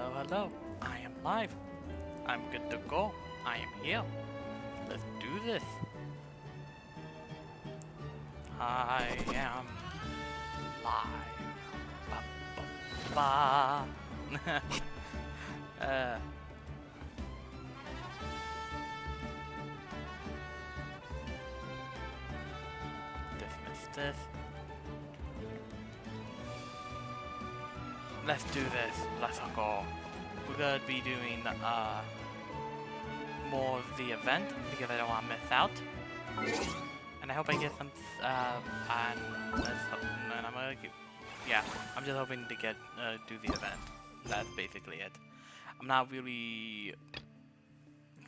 Hello, hello. I am live. I'm good to go. I am here. Let's do this. I am live. Ba, ba, ba. Dismiss this. Let's do this. Let's go. We're gonna be doing more of the event because I don't want to miss out. And I hope I get some. And let's hope. And I'm gonna get. Yeah, I'm just hoping to get do the event. That's basically it. I'm not really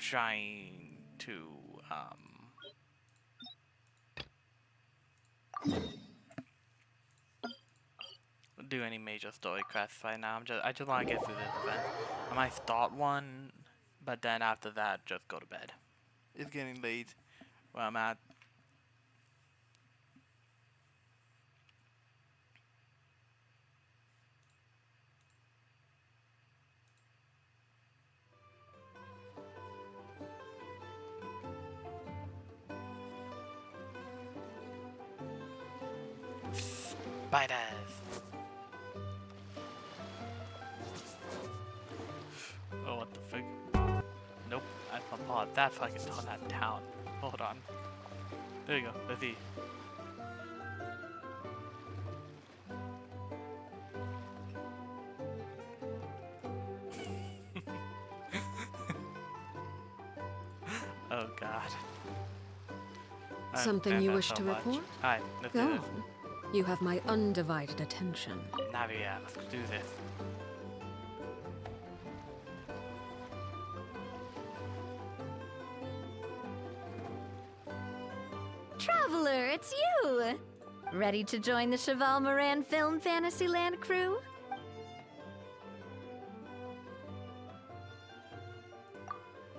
trying to do any major story quests right now. I just want to get through this event. I might start one, but then after that, just go to bed. It's getting late where I'm at. Spiders. Oh, what the frig? Nope, that's my paw. That's how I can turn that down. Hold on. There you go. Let's see. Oh God. Something you wish to report? Hi, let's Go do this. on. You have my undivided attention. Navia, let's do this. Traveler, it's you! Ready to join the Cheval Moran Film Fantasyland crew?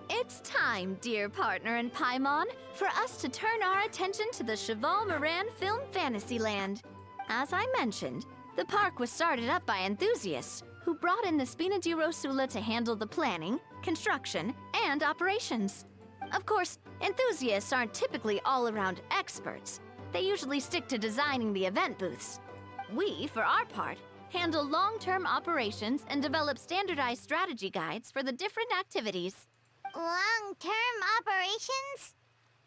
It's time, dear partner in Paimon, for us to turn our attention to the Cheval Moran Film Fantasyland. As I mentioned, the park was started up by enthusiasts who brought in the Spina di Rosula to handle the planning, construction, and operations. Of course, enthusiasts aren't typically all-around experts. They usually stick to designing the event booths. We, for our part, handle long-term operations and develop standardized strategy guides for the different activities. Long-term operations?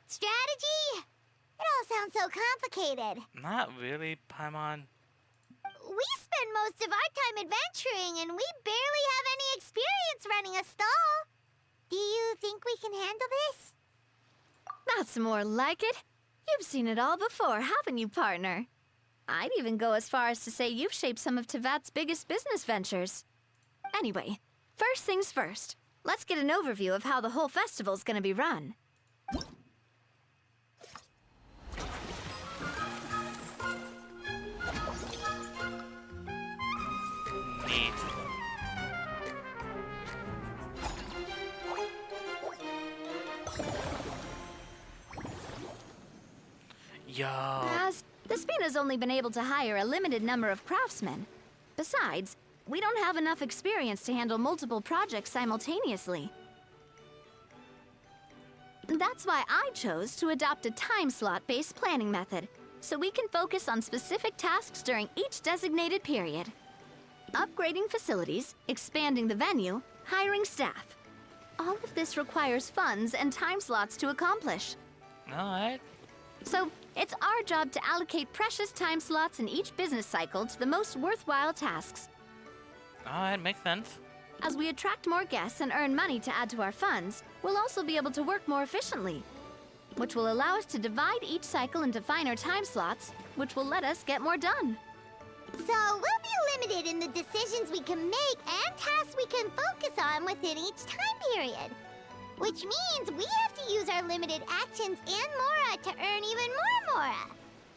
Strategy? It all sounds so complicated. Not really, Paimon. We spend most of our time adventuring, and we barely have any experience running a stall. Do you think we can handle this? That's more like it. You've seen it all before, haven't you, partner? I'd even go as far as to say you've shaped some of Tevat's biggest business ventures. Anyway, first things first. Let's get an overview of how the whole festival's gonna be run. Neat. Yo. As the Spina's only been able to hire a limited number of craftsmen. Besides, we don't have enough experience to handle multiple projects simultaneously. That's why I chose to adopt a time slot-based planning method, so we can focus on specific tasks during each designated period. Upgrading facilities, expanding the venue, hiring staff. All of this requires funds and time slots to accomplish. Alright. So, it's our job to allocate precious time slots in each business cycle to the most worthwhile tasks. Alright, makes sense. As we attract more guests and earn money to add to our funds, we'll also be able to work more efficiently, which will allow us to divide each cycle into finer time slots, which will let us get more done. So we'll be limited in the decisions we can make and tasks we can focus on within each time period. Which means we have to use our limited actions and Mora to earn even more Mora.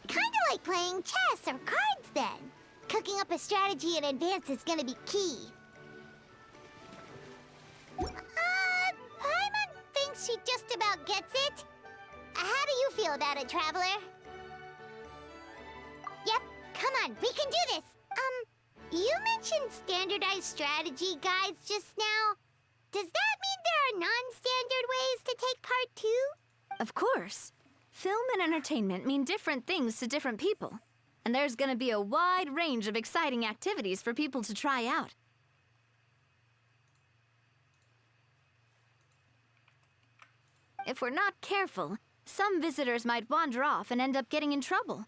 Kinda like playing chess or cards then. Cooking up a strategy in advance is gonna be key. Paimon thinks she just about gets it. How do you feel about it, Traveler? Yep, come on, we can do this. You mentioned standardized strategy guides just now. Does that mean there are non-standard ways to take part too? Of course. Film and entertainment mean different things to different people. And there's gonna be a wide range of exciting activities for people to try out. If we're not careful, some visitors might wander off and end up getting in trouble.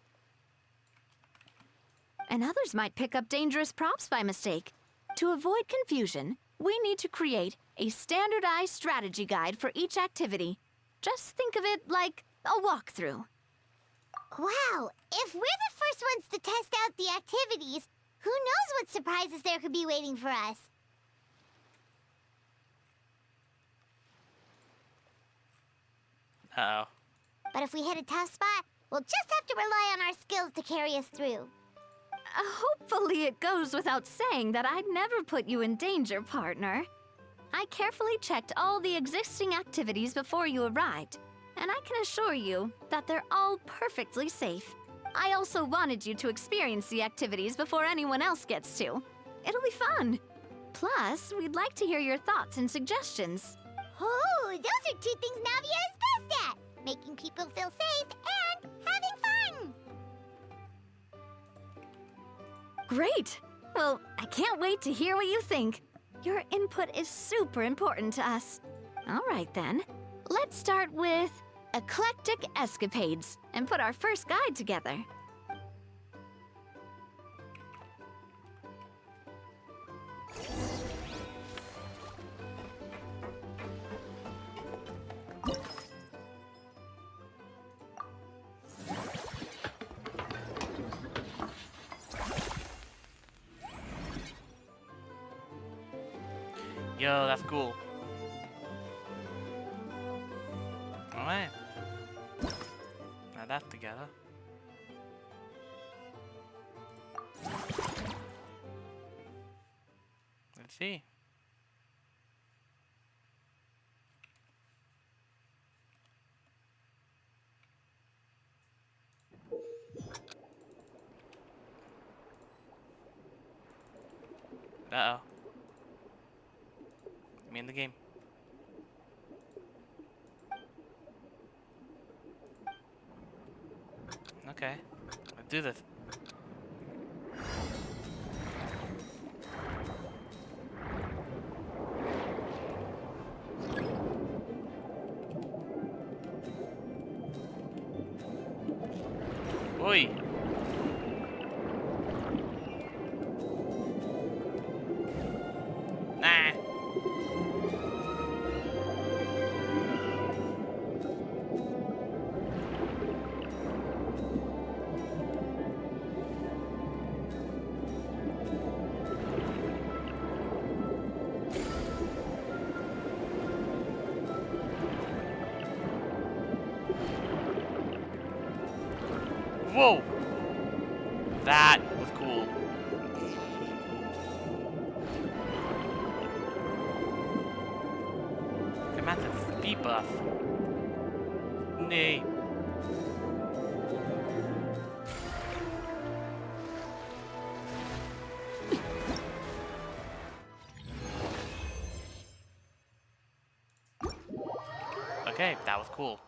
And others might pick up dangerous props by mistake. To avoid confusion, we need to create a standardized strategy guide for each activity. Just think of it like a walkthrough. Wow, if we're the first ones to test out the activities, who knows what surprises there could be waiting for us? Uh-oh. But if we hit a tough spot, we'll just have to rely on our skills to carry us through. Hopefully it goes without saying that I'd never put you in danger, partner. I carefully checked all the existing activities before you arrived, and I can assure you that they're all perfectly safe. I also wanted you to experience the activities before anyone else gets to. It'll be fun. Plus, we'd like to hear your thoughts and suggestions. Oh, those are two things Navia is best at. Making people feel safe and having fun. Great! Well, I can't wait to hear what you think. Your input is super important to us. All right then, let's start with Eclectic Escapades and put our first guide together. Yo, that's cool. Alright. Now that's together. Let's see. Uh-oh. Me in the game. Okay, let's do this. Oi! Nah. Whoa! That was cool. The massive speed buff. Nay. Okay, that was cool.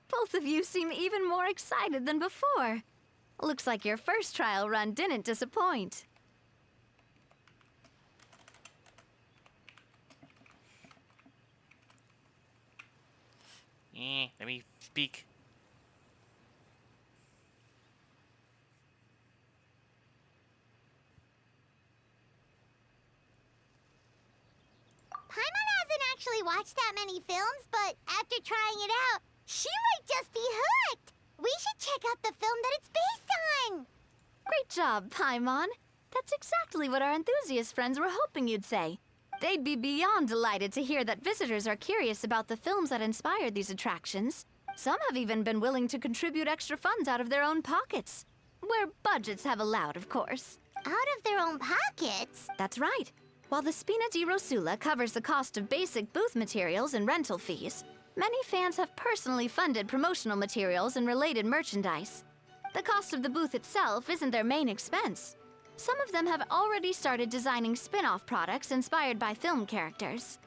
Both of you seem even more excited than before. Looks like your first trial run didn't disappoint. Let me speak. Paimon hasn't actually watched that many films, but after trying it out, she might just be hooked. We should check out the film that it's based on. Great job, Paimon. That's exactly what our enthusiast friends were hoping you'd say. They'd be beyond delighted to hear that visitors are curious about the films that inspired these attractions. Some have even been willing to contribute extra funds out of their own pockets. Where budgets have allowed, of course. Out of their own pockets? That's right. While the Spina di Rosula covers the cost of basic booth materials and rental fees, Many fans have personally funded promotional materials and related merchandise. The cost of the booth itself isn't their main expense. Some of them have already started designing spin-off products inspired by film characters.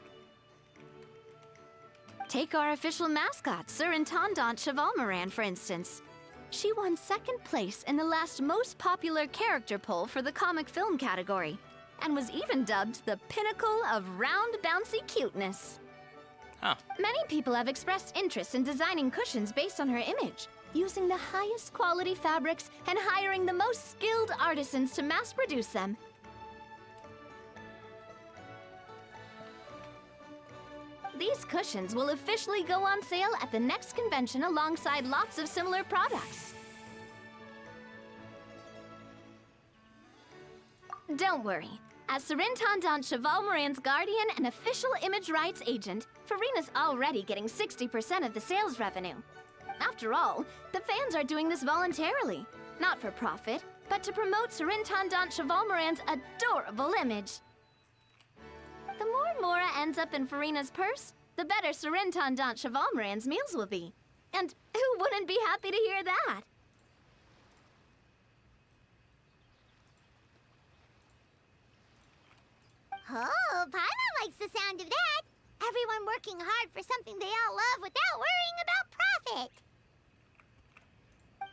Take our official mascot, Surintendant Chevalmoran, for instance. She won second place in the last most popular character poll for the comic film category, and was even dubbed the pinnacle of round, bouncy cuteness. Huh. Many people have expressed interest in designing cushions based on her image, using the highest quality fabrics and hiring the most skilled artisans to mass produce them. These cushions will officially go on sale at the next convention alongside lots of similar products. Don't worry. As Surintendant Chevalmoran's guardian and official image rights agent, Farina's already getting 60% of the sales revenue. After all, the fans are doing this voluntarily, not for profit, but to promote Surintendant Chevalmoran's adorable image. The more Mora ends up in Farina's purse, the better Surintendant Chevalmoran's meals will be. And who wouldn't be happy to hear that? Oh, Paimon likes the sound of that. Everyone working hard for something they all love without worrying about profit.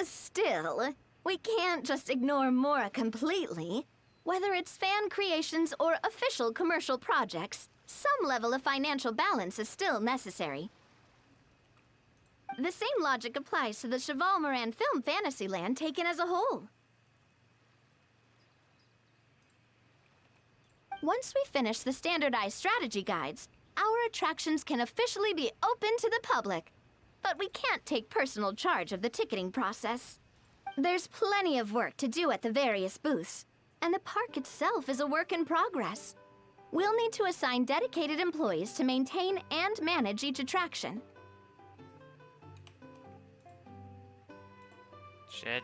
Still, we can't just ignore Mora completely. Whether it's fan creations or official commercial projects, some level of financial balance is still necessary. The same logic applies to the Chevalmoran Film Fantasyland taken as a whole. Once we finish the standardized strategy guides, our attractions can officially be open to the public. But we can't take personal charge of the ticketing process. There's plenty of work to do at the various booths, and the park itself is a work in progress. We'll need to assign dedicated employees to maintain and manage each attraction. Shit.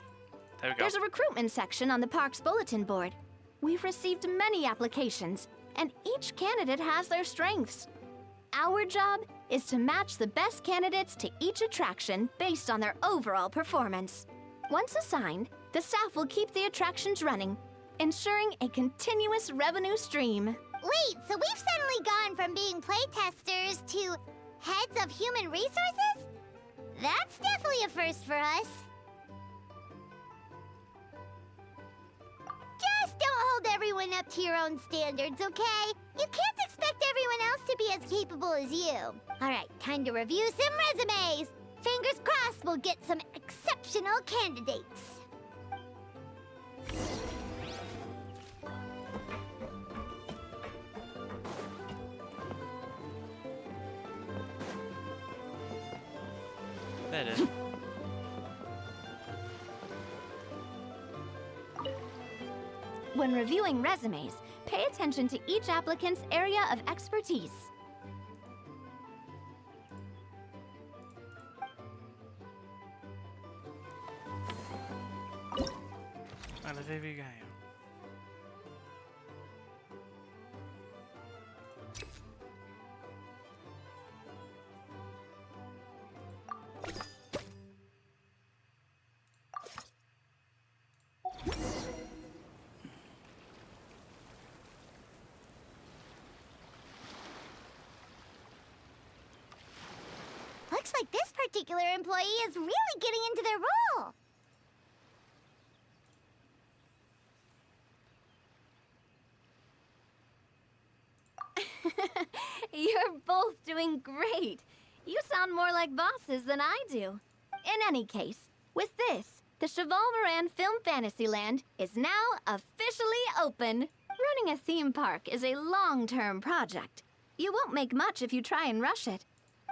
There we go. There's a recruitment section on the park's bulletin board. We've received many applications, and each candidate has their strengths. Our job is to match the best candidates to each attraction based on their overall performance. Once assigned, the staff will keep the attractions running, ensuring a continuous revenue stream. Wait, so we've suddenly gone from being playtesters to heads of human resources? That's definitely a first for us. Just don't hold everyone up to your own standards, okay? You can't expect everyone else to be as capable as you. All right, time to review some resumes. Fingers crossed we'll get some exceptional candidates. There it is. When reviewing resumes, pay attention to each applicant's area of expertise. Olha, there we go. Looks like this particular employee is really getting into their role. You're both doing great. You sound more like bosses than I do. In any case, with this, the Chevalmoran Film Fantasyland is now officially open. Running a theme park is a long-term project. You won't make much if you try and rush it.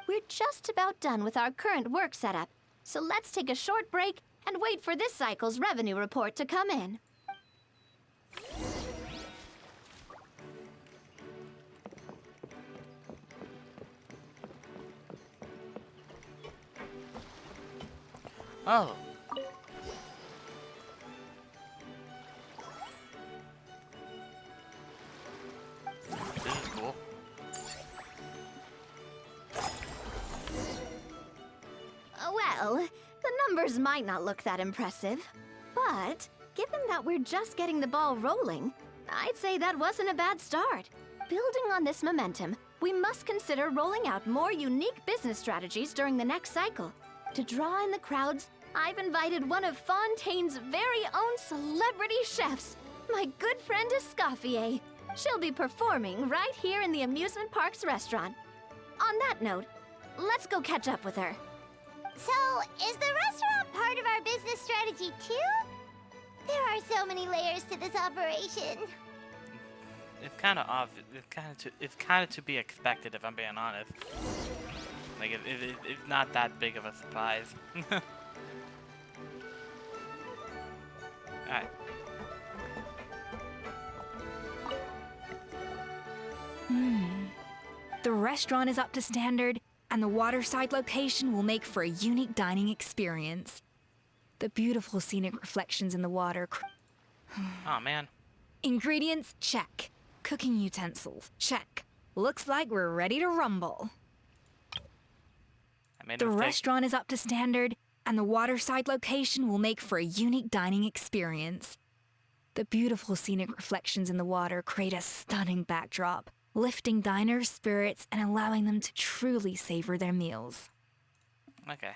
We're just about done with our current work setup, so let's take a short break and wait for this cycle's revenue report to come in. Oh. This is cool. numbers might not look that impressive, but given that we're just getting the ball rolling, I'd say that wasn't a bad start. Building on this momentum, we must consider rolling out more unique business strategies during the next cycle. To draw in the crowds, I've invited one of Fontaine's very own celebrity chefs, my good friend Escoffier. She'll be performing right here in the amusement park's restaurant. On that note, let's go catch up with her. So, is the restaurant part of our business strategy too? There are so many layers to this operation. It's kind of obvious. It's kind of to be expected, if I'm being honest. Like, it's not that big of a surprise. Alright. The restaurant is up to standard, and the waterside location will make for a unique dining experience. The beautiful scenic reflections in the water. Oh man. Ingredients, check. Cooking utensils, check. Looks like we're ready to rumble. I made a The mistake. restaurant is up to standard, and the waterside location will make for a unique dining experience. The beautiful scenic reflections in the water create a stunning backdrop, lifting diners' spirits and allowing them to truly savor their meals. Okay.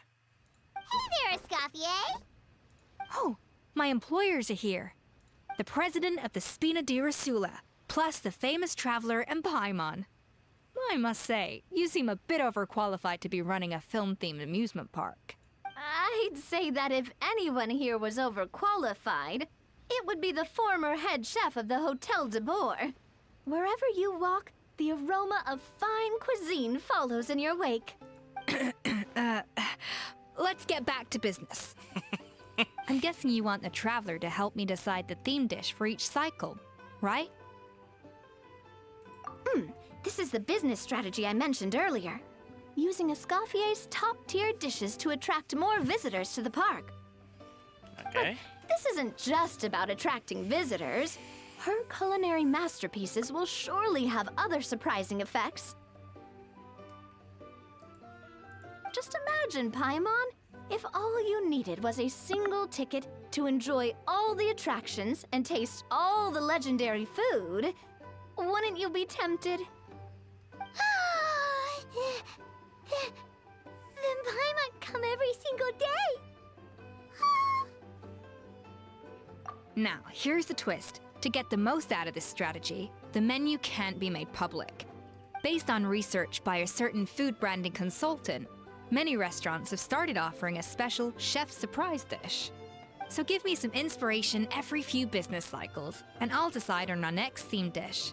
Hey there, Escoffier. Oh, my employers are here. The president of the Spina di Rasula, plus the famous traveler and Paimon. I must say, you seem a bit overqualified to be running a film-themed amusement park. I'd say that if anyone here was overqualified, it would be the former head chef of the Hotel de Boer. Wherever you walk, the aroma of fine cuisine follows in your wake. Let's get back to business. I'm guessing you want the traveler to help me decide the theme dish for each cycle, right? This is the business strategy I mentioned earlier. Using Escoffier's top-tier dishes to attract more visitors to the park. Okay. This isn't just about attracting visitors. Her culinary masterpieces will surely have other surprising effects. Just imagine, Paimon, if all you needed was a single ticket to enjoy all the attractions and taste all the legendary food. Wouldn't you be tempted? Then Paimon come every single day. Now, here's the twist. To get the most out of this strategy, the menu can't be made public. Based on research by a certain food branding consultant, many restaurants have started offering a special chef surprise dish. So give me some inspiration every few business cycles, and I'll decide on our next theme dish.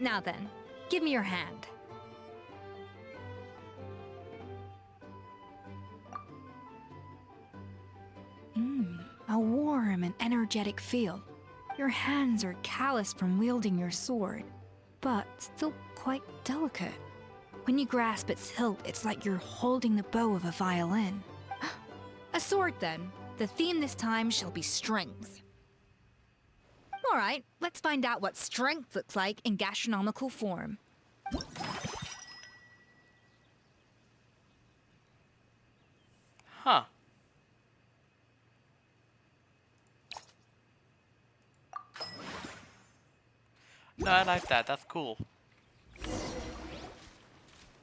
Now then, give me your hand. A warm and energetic feel. Your hands are calloused from wielding your sword, but still quite delicate. When you grasp its hilt, it's like you're holding the bow of a violin. A sword, then. The theme this time shall be strength. All right, let's find out what strength looks like in gastronomical form. Huh. No, I like that. That's cool.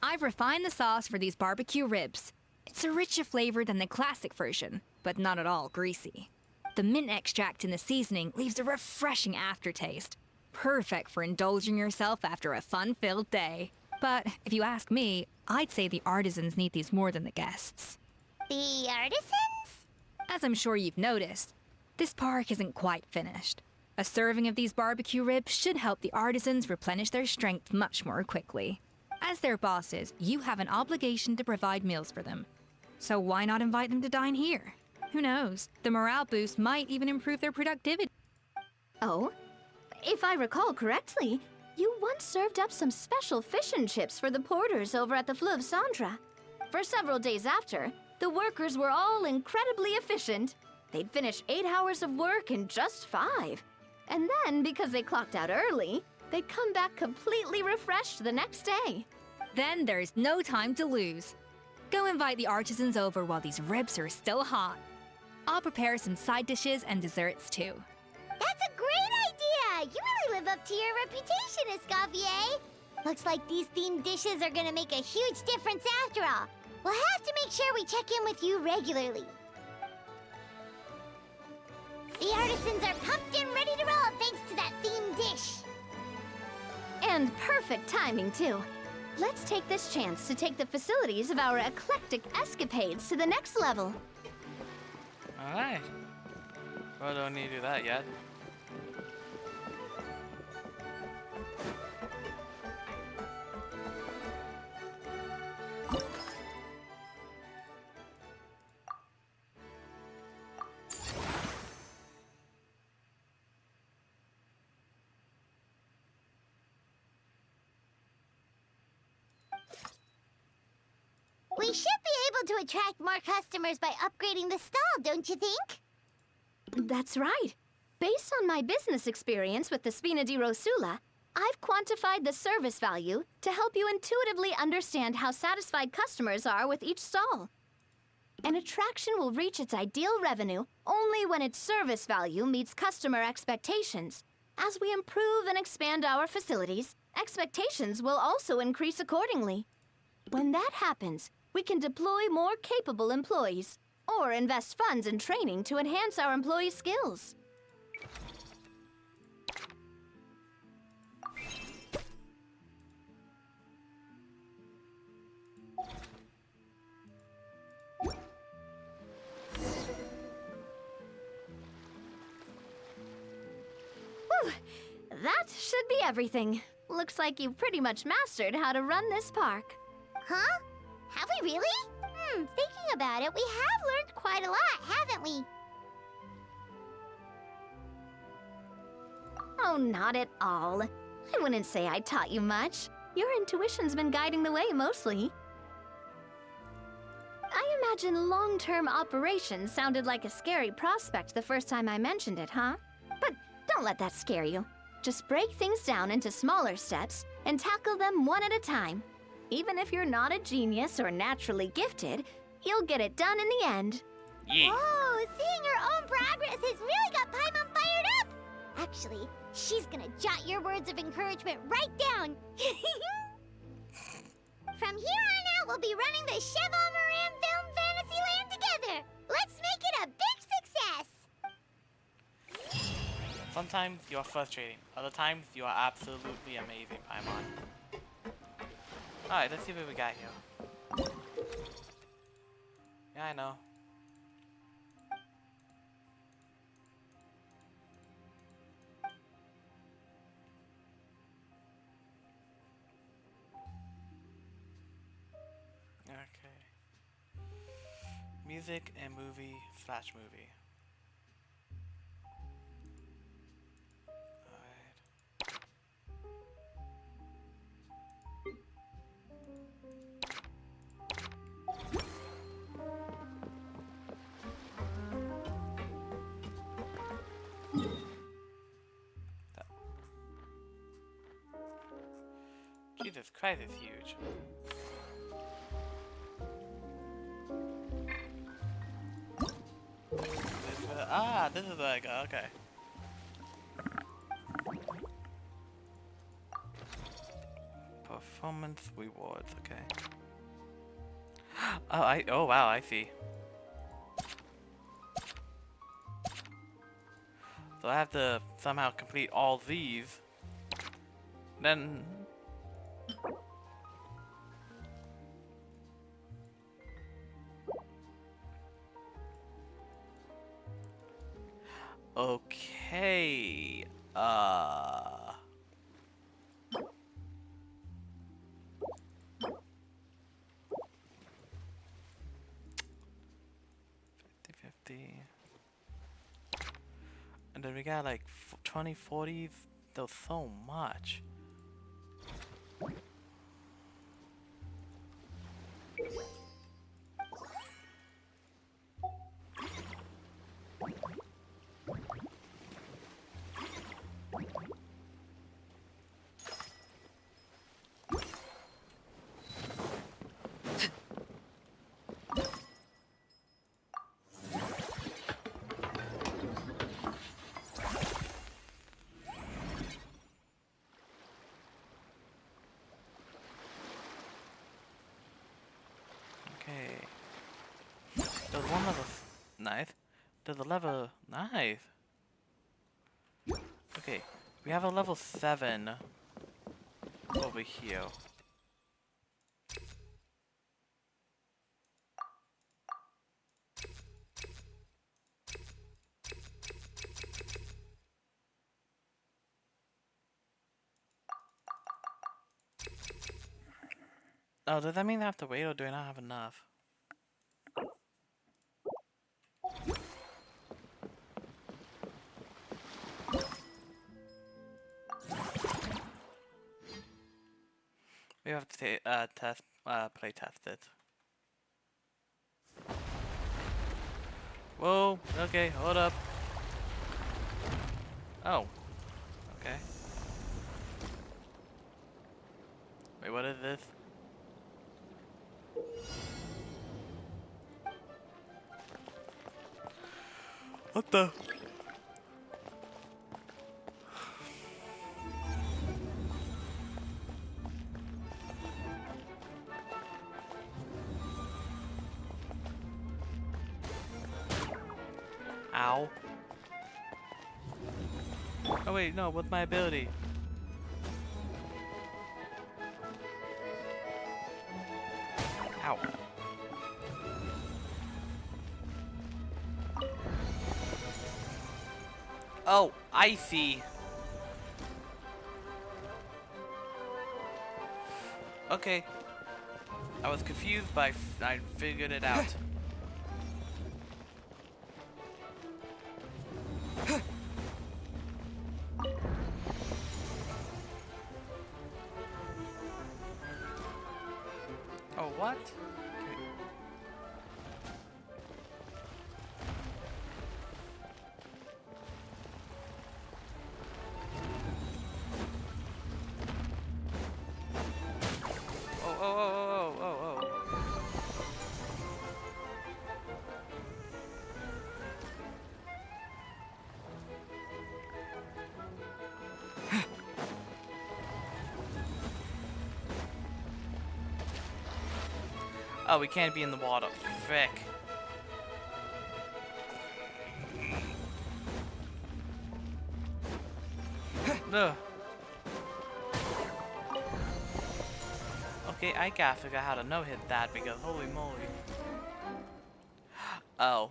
I've refined the sauce for these barbecue ribs. It's a richer flavor than the classic version, but not at all greasy. The mint extract in the seasoning leaves a refreshing aftertaste, perfect for indulging yourself after a fun-filled day. But if you ask me, I'd say the artisans need these more than the guests. The artisans? As I'm sure you've noticed, this park isn't quite finished. A serving of these barbecue ribs should help the artisans replenish their strength much more quickly. As their bosses, you have an obligation to provide meals for them. So why not invite them to dine here? Who knows? The morale boost might even improve their productivity. Oh, if I recall correctly, you once served up some special fish and chips for the porters over at the Fleuve Centre. For several days after, the workers were all incredibly efficient. They'd finish 8 hours of work in just 5. And then, because they clocked out early, they'd come back completely refreshed the next day. Then there's no time to lose. Go invite the artisans over while these ribs are still hot. I'll prepare some side dishes and desserts too. That's a great idea! You really live up to your reputation, Escoffier! Looks like these themed dishes are gonna make a huge difference after all. We'll have to make sure we check in with you regularly. The artisans are pumped and ready to roll thanks to that themed dish. And perfect timing, too. Let's take this chance to take the facilities of our eclectic escapades to the next level. Alright. Well, don't need to do that yet. We should be able to attract more customers by upgrading the stall, don't you think? That's right. Based on my business experience with the Spina di Rosula, I've quantified the service value to help you intuitively understand how satisfied customers are with each stall. An attraction will reach its ideal revenue only when its service value meets customer expectations. As we improve and expand our facilities, expectations will also increase accordingly. When that happens, we can deploy more capable employees or invest funds in training to enhance our employees' skills. Whew, that should be everything. Looks like you've pretty much mastered how to run this park. Huh? Have we really? Thinking about it, we have learned quite a lot, haven't we? Oh, not at all. I wouldn't say I taught you much. Your intuition's been guiding the way mostly. I imagine long-term operations sounded like a scary prospect the first time I mentioned it, huh? But don't let that scare you. Just break things down into smaller steps and tackle them one at a time. Even if you're not a genius or naturally gifted, you'll get it done in the end. Yeah. Whoa, seeing your own progress has really got Paimon fired up! Actually, she's gonna jot your words of encouragement right down. From here on out, we'll be running the Cheval Moran Film Fantasyland together. Let's make it a big success! Sometimes you are frustrating. Other times you are absolutely amazing, Paimon. Alright, let's see what we got here. Yeah, I know. Okay. Music and movie / movie. Alright. Jesus Christ, it's huge. This is where I go, okay. Performance rewards, okay. Oh wow, I see. So I have to somehow complete all these. Then okay. 50. And then we got like 20, 40s. There's so much. There's one level. Nice. There's a level. Nice. Okay, we have a level 7 over here. Oh, does that mean I have to wait, or do I not have enough? We have to play test it. Whoa, okay, hold up. Oh, okay. Wait, what is this? What the? Ow. Oh wait, no, what's my ability? Ow. Oh, I see. Okay. I was confused, but I figured it out. Oh, what? Okay. Oh, oh, oh, oh, oh, oh, oh. Oh, we can't be in the water. Frick. Ugh. Okay, I gotta figure out how to no-hit that because holy moly. Oh.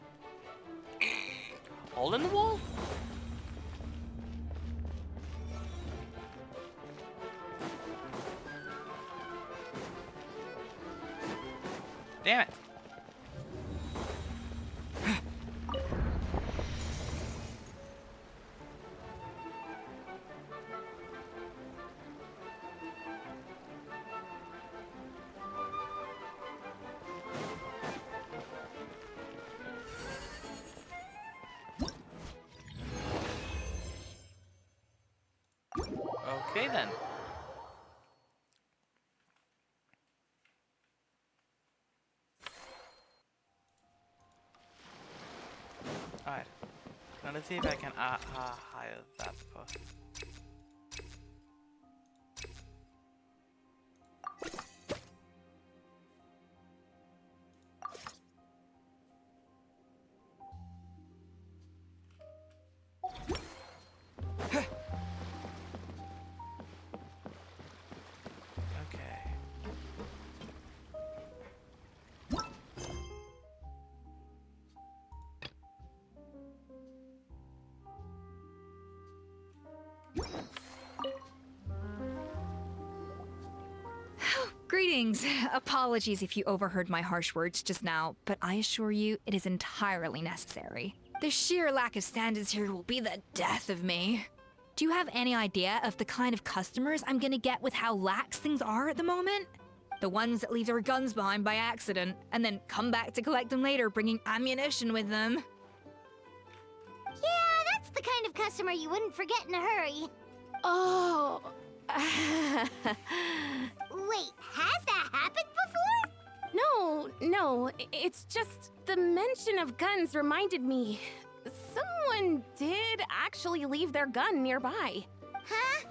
Hole in the wall? Damn it. Okay then. Alright. Now let's see if I can hire that person. Okay. Greetings. Apologies if you overheard my harsh words just now, but I assure you it is entirely necessary. The sheer lack of standards here will be the death of me. Do you have any idea of the kind of customers I'm gonna get with how lax things are at the moment? The ones that leave their guns behind by accident and then come back to collect them later bringing ammunition with them. Yeah, that's the kind of customer you wouldn't forget in a hurry. Oh. Wait, has that happened before? No, it's just the mention of guns reminded me. Someone did actually leave their gun nearby. Huh?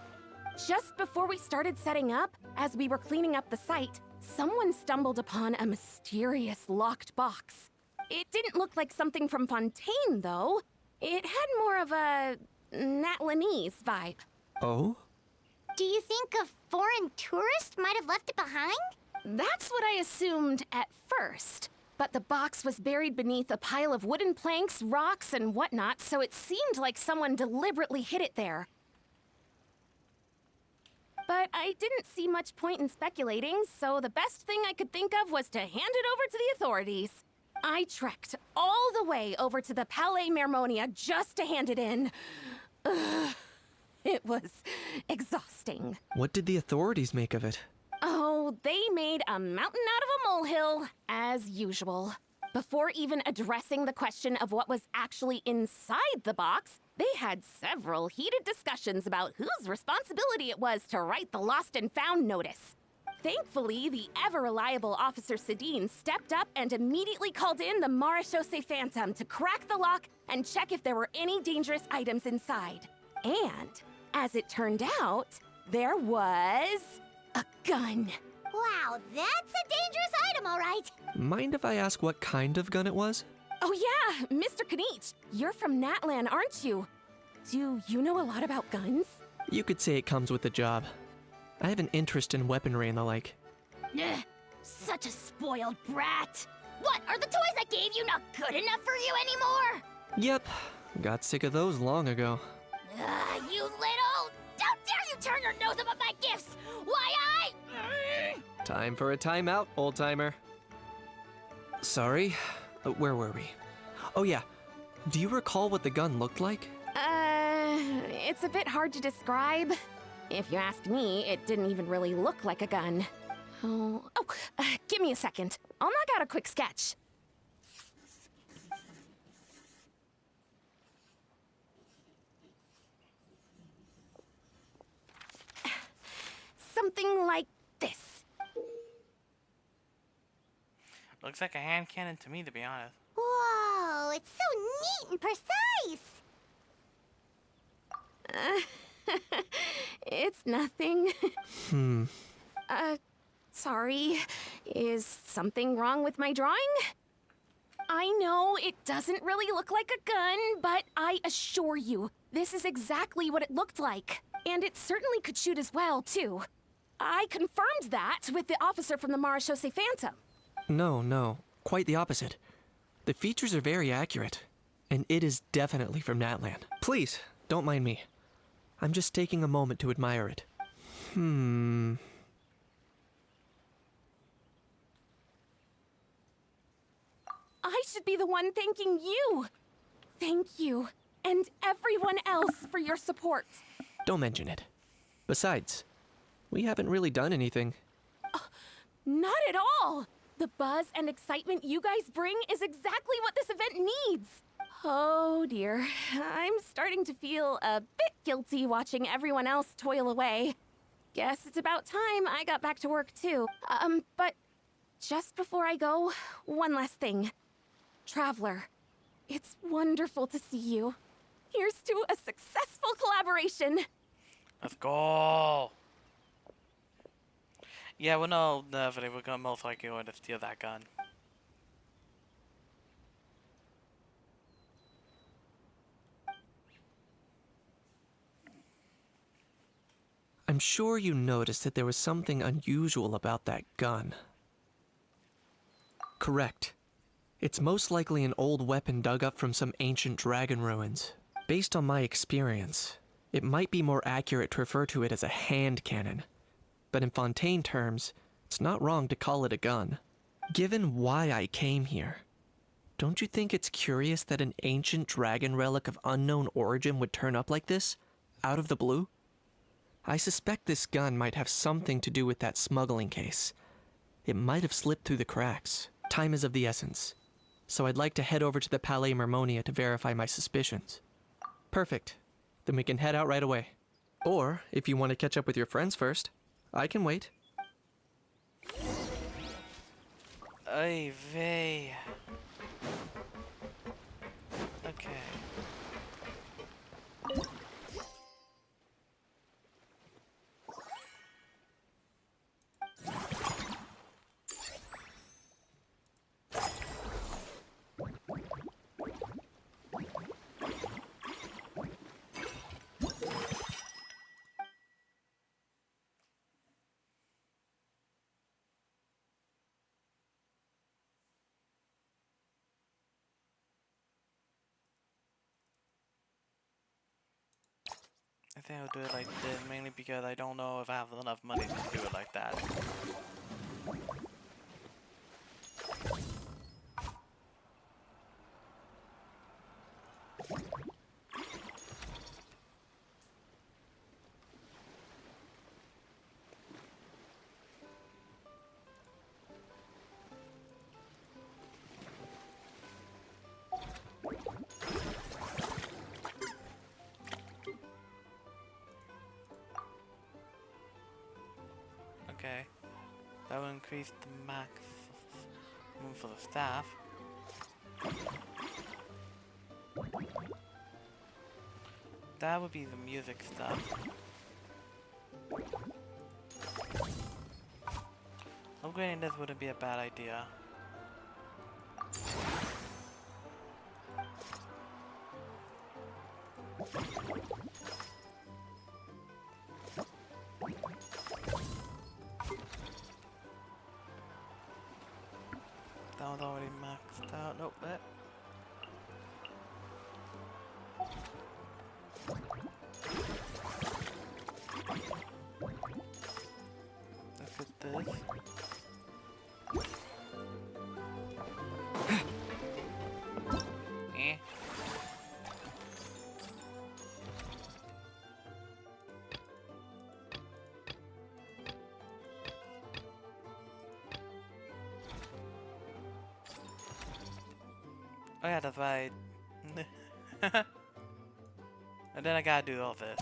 Just before we started setting up, as we were cleaning up the site, someone stumbled upon a mysterious locked box. It didn't look like something from Fontaine, though. It had more of a Natlanese vibe. Oh? Do you think a foreign tourist might have left it behind? That's what I assumed at first. But the box was buried beneath a pile of wooden planks, rocks, and whatnot, so it seemed like someone deliberately hid it there. But I didn't see much point in speculating, so the best thing I could think of was to hand it over to the authorities. I trekked all the way over to the Palais Mermonia just to hand it in. Ugh, it was exhausting. What did the authorities make of it? Oh, they made a mountain out of a molehill, as usual. Before even addressing the question of what was actually inside the box, they had several heated discussions about whose responsibility it was to write the lost and found notice. Thankfully, the ever-reliable Officer Sedine stepped up and immediately called in the Marechaussee Phantom to crack the lock and check if there were any dangerous items inside. And, as it turned out, there was a gun. Wow, that's a dangerous item, all right. Mind if I ask what kind of gun it was? Oh yeah, Mr. Kanich, you're from Natlan, aren't you? Do you know a lot about guns? You could say it comes with the job. I have an interest in weaponry and the like. Ugh, such a spoiled brat. What, are the toys I gave you not good enough for you anymore? Yep, got sick of those long ago. You little... How dare you turn your nose up at my gifts? Why Time for a timeout, old-timer. Sorry, where were we? Oh yeah, do you recall what the gun looked like? It's a bit hard to describe. If you ask me, it didn't even really look like a gun. Give me a second. I'll knock out a quick sketch. Something like this. Looks like a hand cannon to me, to be honest. Whoa, it's so neat and precise. It's nothing. Hmm. Sorry. Is something wrong with my drawing? I know it doesn't really look like a gun, but I assure you, this is exactly what it looked like. And it certainly could shoot as well, too. I confirmed that with the officer from the Marechaussee Phantom. No, quite the opposite. The features are very accurate, and it is definitely from Natlan. Please, don't mind me. I'm just taking a moment to admire it. I should be the one thanking you. Thank you, and everyone else for your support. Don't mention it. Besides, we haven't really done anything. Not at all. The buzz and excitement you guys bring is exactly what this event needs. Oh dear, I'm starting to feel a bit guilty watching everyone else toil away. Guess it's about time I got back to work too. But just before I go, one last thing. Traveler, it's wonderful to see you. Here's to a successful collaboration. Let's go. Yeah, well, no, definitely, we're gonna most likely going to steal that gun. I'm sure you noticed that there was something unusual about that gun. Correct. It's most likely an old weapon dug up from some ancient dragon ruins. Based on my experience, it might be more accurate to refer to it as a hand cannon. But in Fontaine terms, it's not wrong to call it a gun. Given why I came here, don't you think it's curious that an ancient dragon relic of unknown origin would turn up like this, out of the blue? I suspect this gun might have something to do with that smuggling case. It might have slipped through the cracks. Time is of the essence, so I'd like to head over to the Palais Mermonia to verify my suspicions. Perfect. Then we can head out right away. Or, if you want to catch up with your friends first, I can wait. Ay vey. Okay. think I'll do it like this, mainly because I don't know if I have enough money to do it like that. Okay, that will increase the max room for the staff. That would be the music stuff. Upgrading this wouldn't be a bad idea. That one's already maxed out. Nope, that. Let's get this. Eh. Oh yeah, that's right. And then I gotta do all this.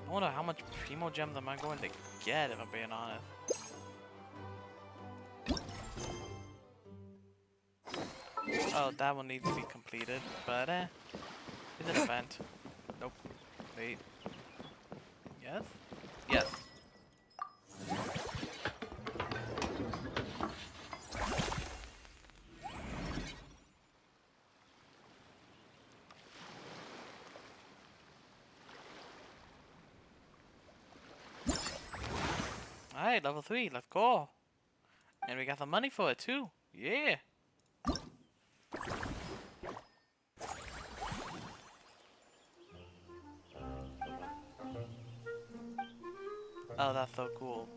I wonder how much primo gems am I going to get if I'm being honest. Oh, that one needs to be completed, but it's an event. Nope. Wait. Yes? Yes. Alright, level 3, let's go. And we got the money for it too. Yeah. Oh, that's so cool.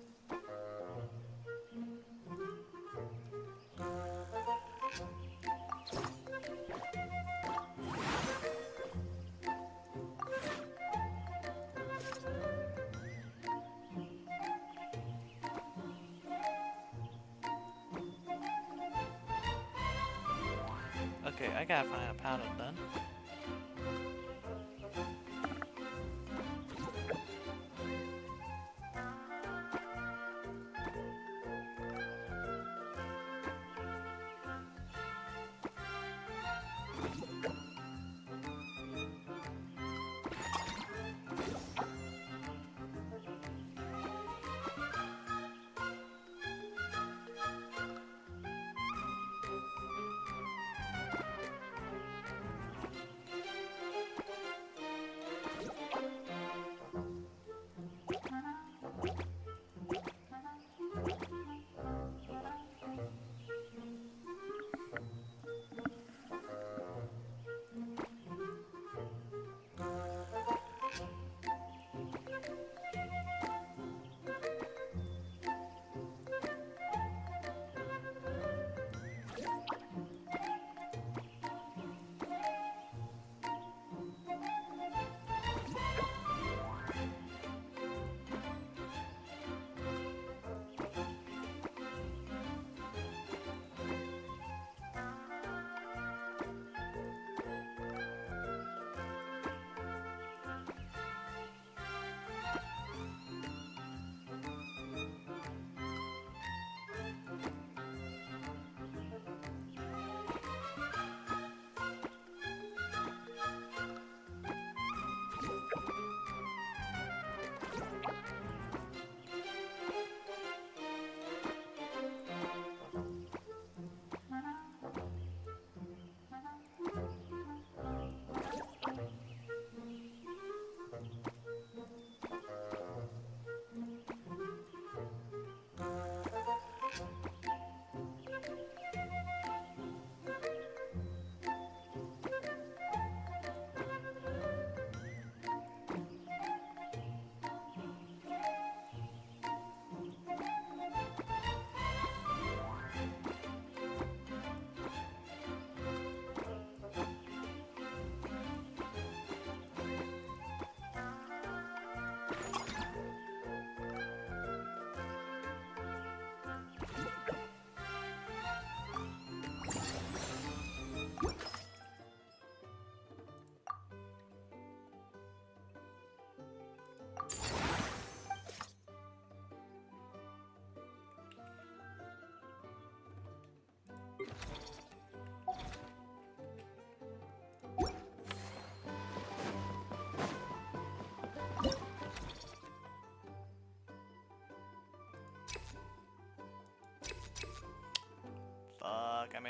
Okay, I gotta find a powder done.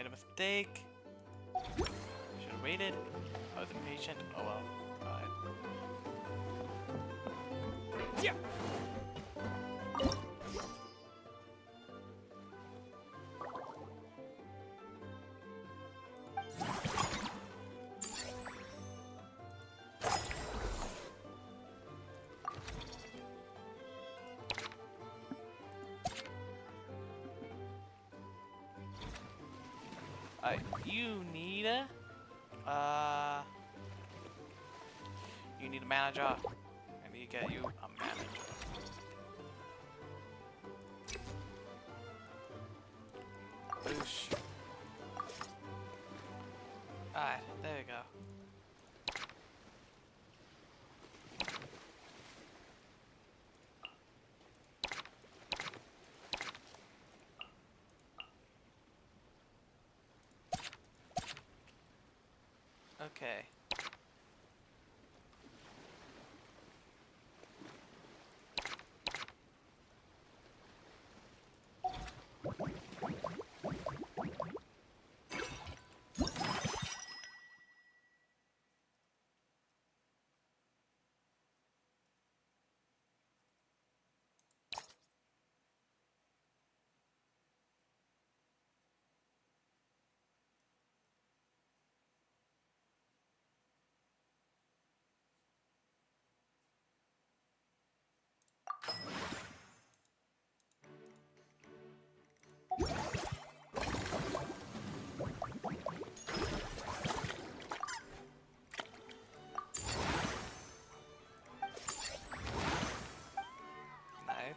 made a mistake. Should have waited. I was impatient. Oh well. Alright. Yeah. Alright, you need a manager. I need to get you a manager. Boosh. Alright, there you go. Okay. Nice.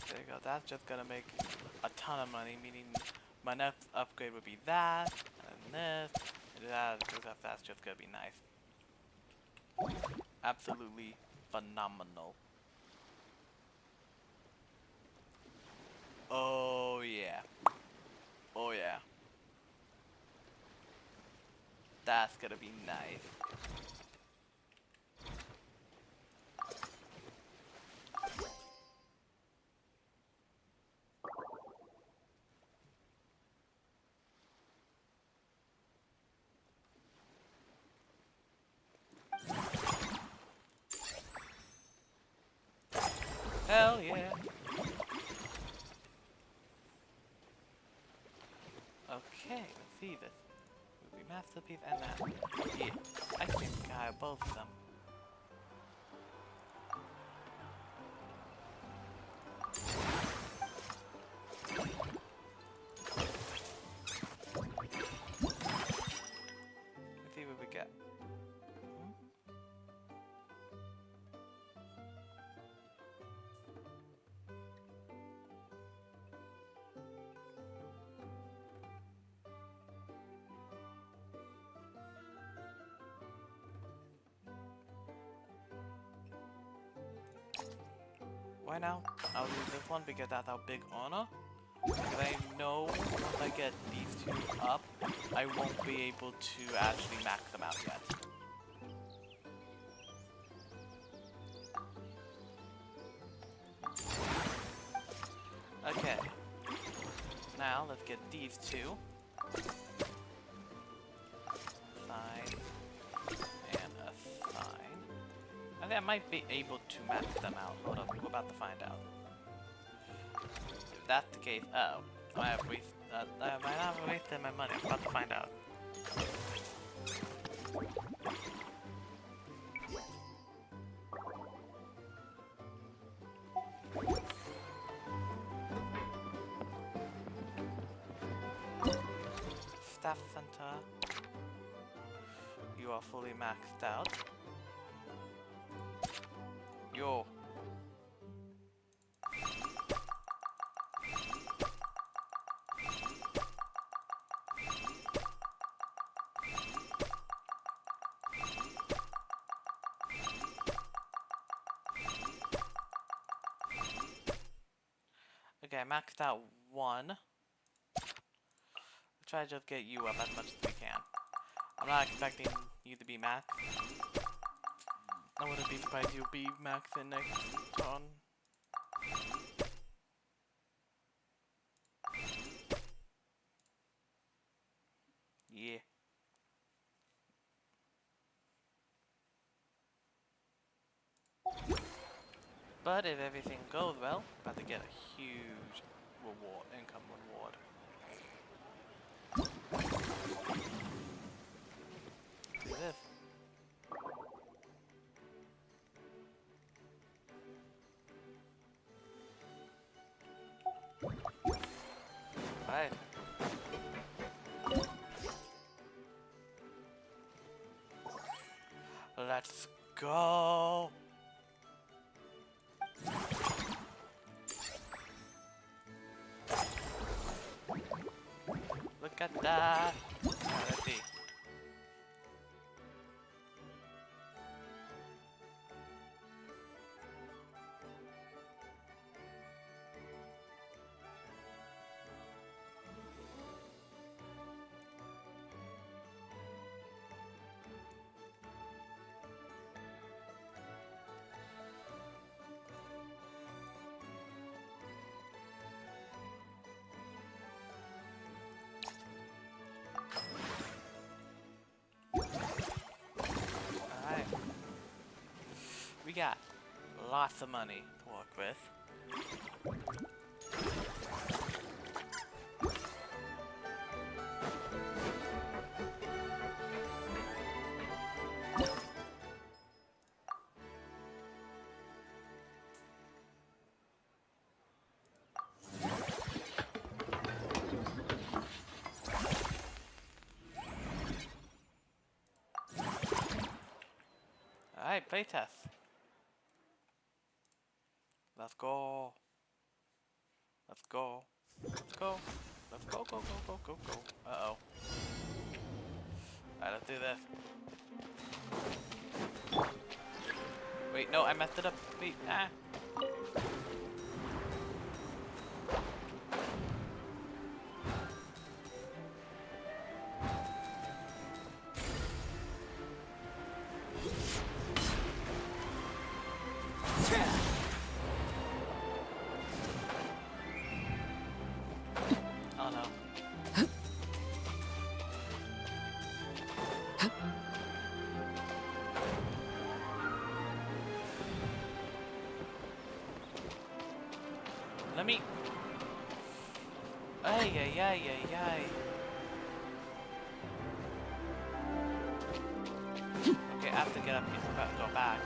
There you go. That's just gonna make a ton of money, meaning my next upgrade would be that, and this, and that, because that's just gonna be nice. Absolutely phenomenal. Oh yeah. Oh yeah. That's gonna be nice. Hell yeah. Okay, let's see this. Movie masterpiece and that. Yeah, I think I have both of them. Let's see what we get. Why now? I'll use this one because that's our big honor. Because I know once I get these two up, I won't be able to actually max them out yet. Okay. Now let's get these two. Actually, I might be able to max them out. Hold up, we're about to find out. If that's the case, oh, I have wasted. I might have wasted my money. I'm about to find out. Staff center. You are fully maxed out. Yo. Okay, I maxed out one. Try to just get you up as much as we can. I'm not expecting you to be max. I wouldn't be surprised you'll be maxing next turn. Yeah. But if everything goes well, about to get a huge reward, income reward. Do this. Right. Let's go. Look at that. Let's see. Alright. We got lots of money to work with. Alright, playtest. Let's go. Let's go. Let's go. Let's go, go, go, go, go, go. Uh-oh. Alright, let's do this. Wait, no, I messed it up. Wait, ah. Oh no. Let me. Ay, ay, ay, ay, ay. Okay, I have to get up here and go back.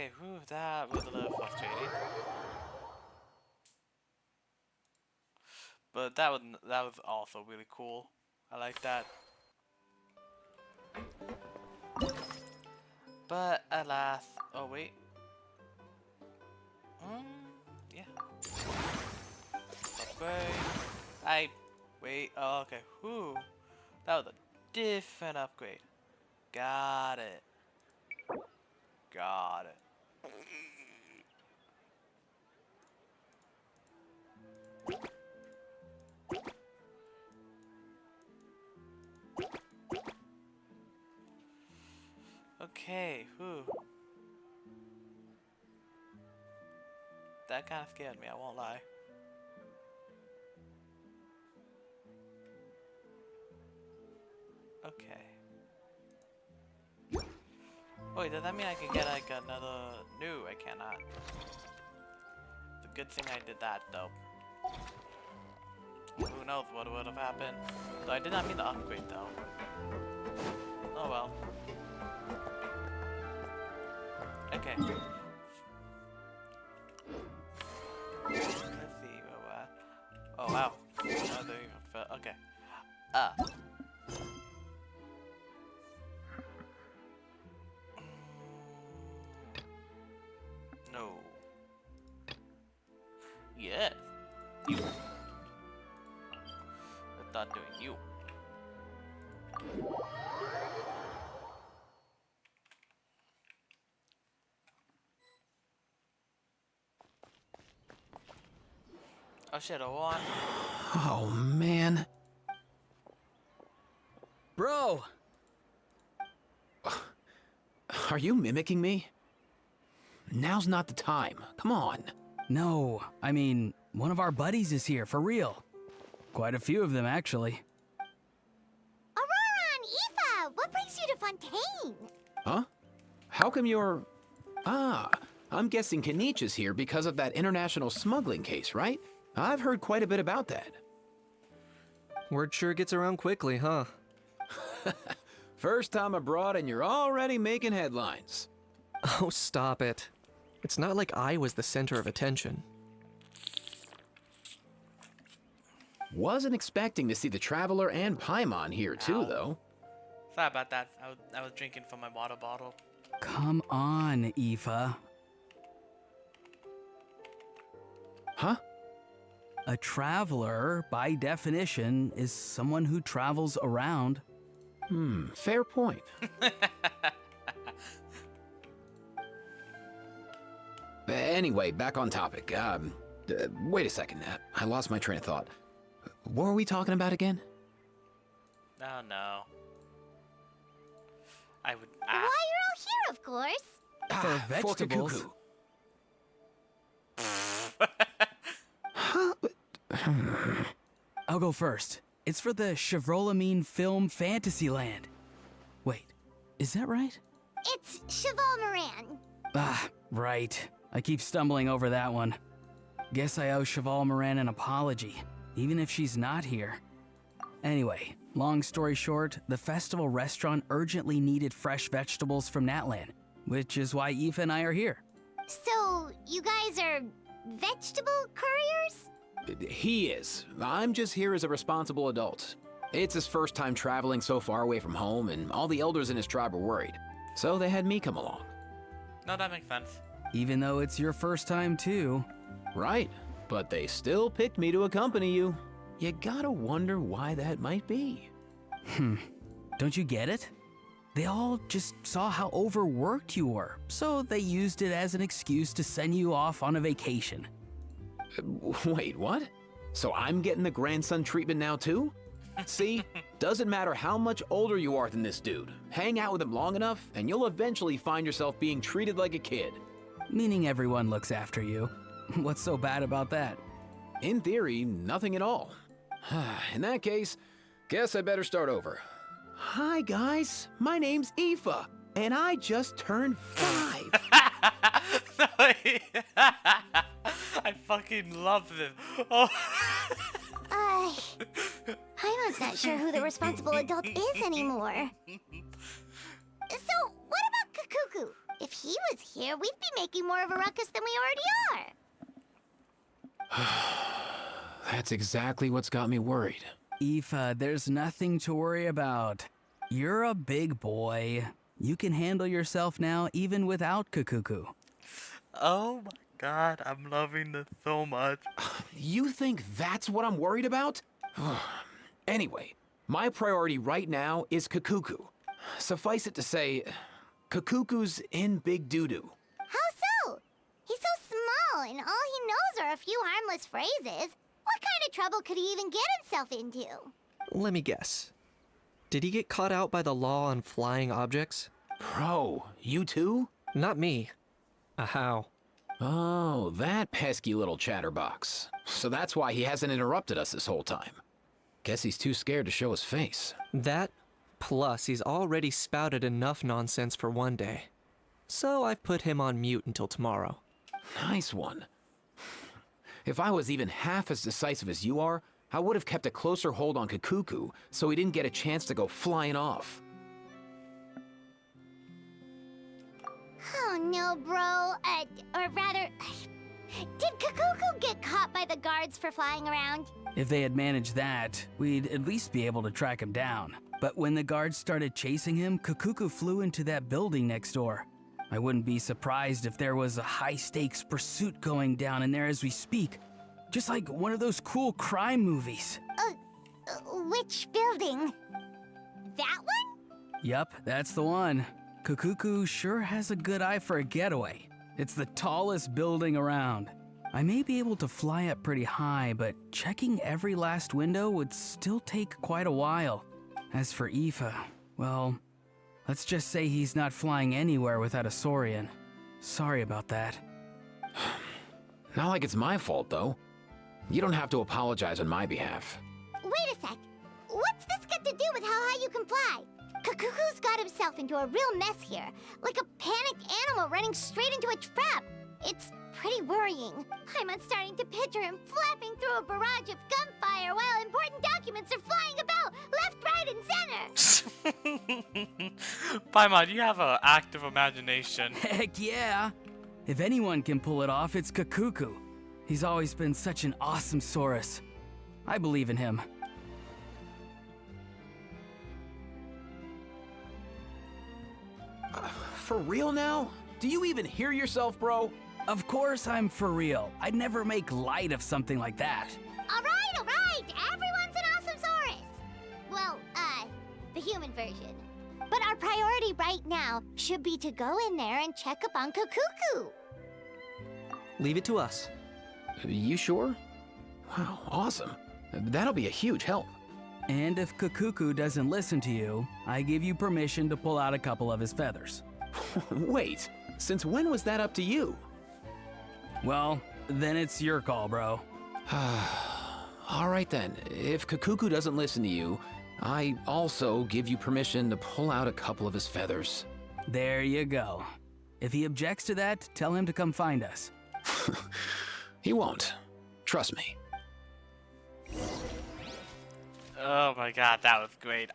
Okay, whew, that was a little frustrating. But that was also really cool. I like that. But alas, oh wait. Yeah. Upgrade. Wait. Oh, okay. Whew. That was a different upgrade. Got it. Got it. Okay, whew. That kind of scared me, I won't lie. Okay. Wait, does that mean I can get like another... No, I cannot. It's a good thing I did that though. Who knows what would have happened. So I did not mean to upgrade though. Oh well. Okay. Let's see where we're at. Oh wow. Okay. No. Yes. You. I thought doing you. Oh shit, a one. Oh, man. Bro! Are you mimicking me? Now's not the time. Come on. No, I mean, one of our buddies is here, for real. Quite a few of them, actually. Aurora and Aoife, what brings you to Fontaine? Huh? How come you're... Ah, I'm guessing Kanich is here because of that international smuggling case, right? I've heard quite a bit about that. Word sure gets around quickly, huh? First time abroad and you're already making headlines. Oh, stop it. It's not like I was the center of attention. Wasn't expecting to see the Traveler and Paimon here too, Ow. though. Sorry about that. I was drinking from my water bottle. Come on, Aoife. Huh? A traveler, by definition, is someone who travels around. Fair point. Anyway, back on topic. Wait a second. I lost my train of thought. What were we talking about again? Oh no. I would. Why, you're all here, of course. For Fork a vegetables. cuckoo. Huh? I'll go first. It's for the Chevrolamine Film Fantasyland. Wait, is that right? It's Cheval Moran. Ah, right. I keep stumbling over that one. Guess I owe Cheval Moran an apology, even if she's not here. Anyway, long story short, the festival restaurant urgently needed fresh vegetables from Natlan, which is why Aoife and I are here. So, you guys are vegetable couriers? He is. I'm just here as a responsible adult. It's his first time traveling so far away from home, and all the elders in his tribe were worried. So they had me come along. No, that makes sense. Even though it's your first time too. Right, but they still picked me to accompany you. You gotta wonder why that might be. Don't you get it? They all just saw how overworked you were, so they used it as an excuse to send you off on a vacation. Wait, what? So I'm getting the grandson treatment now too? See, doesn't matter how much older you are than this dude. Hang out with him long enough, and you'll eventually find yourself being treated like a kid. Meaning everyone looks after you. What's so bad about that? In theory, nothing at all. In that case, guess I better start over. Hi guys, my name's Aoife, and I just turned 5. I fucking love this. Oh. Paimon's not sure who the responsible adult is anymore. So, what about Kakuku? If he was here, we'd be making more of a ruckus than we already are. That's exactly what's got me worried. Aoife, there's nothing to worry about. You're a big boy. You can handle yourself now even without Kakuku. Oh my god, I'm loving this so much. You think that's what I'm worried about? Anyway, my priority right now is Kakuku. Suffice it to say, Kakuku's in big doo-doo. How so? He's so small, and all he knows are a few harmless phrases. What kind of trouble could he even get himself into? Let me guess. Did he get caught out by the law on flying objects? Bro, you too? Not me. How? Oh, that pesky little chatterbox. So that's why he hasn't interrupted us this whole time. Guess he's too scared to show his face. That, plus he's already spouted enough nonsense for one day. So I've put him on mute until tomorrow. Nice one. If I was even half as decisive as you are, I would have kept a closer hold on Kakuku so he didn't get a chance to go flying off. Oh no, bro. Or rather, did Kakuku get caught by the guards for flying around? If they had managed that, we'd at least be able to track him down. But when the guards started chasing him, Kakuku flew into that building next door. I wouldn't be surprised if there was a high-stakes pursuit going down in there as we speak. Just like one of those cool crime movies. Which building? That one? Yup, that's the one. Kakuku sure has a good eye for a getaway. It's the tallest building around. I may be able to fly up pretty high, but checking every last window would still take quite a while. As for Aoife, well, let's just say he's not flying anywhere without a Saurian. Sorry about that. Not like it's my fault, though. You don't have to apologize on my behalf. Wait a sec. What's this got to do with how high you can fly? Kakuku's got himself into a real mess here, like a panicked animal running straight into a trap. It's pretty worrying. I'm starting to picture him flapping through a barrage of gunfire while important documents are flying about left, right, and center. Paimon, you have an active imagination. Heck yeah! If anyone can pull it off, it's Kakuku. He's always been such an awesome Saurus. I believe in him. For real now? Do you even hear yourself, bro? Of course I'm for real. I'd never make light of something like that. All right. Everyone's an awesome Saurus. Well, the human version. But our priority right now should be to go in there and check up on Kakuku. Leave it to us. You sure? Wow, awesome. That'll be a huge help. And if Kakuku doesn't listen to you, I give you permission to pull out a couple of his feathers. Wait, since when was that up to you? Well, then it's your call, bro. All right then, if Kakuku doesn't listen to you, I also give you permission to pull out a couple of his feathers. There you go. If he objects to that, tell him to come find us. He won't. Trust me. Oh my god, that was great.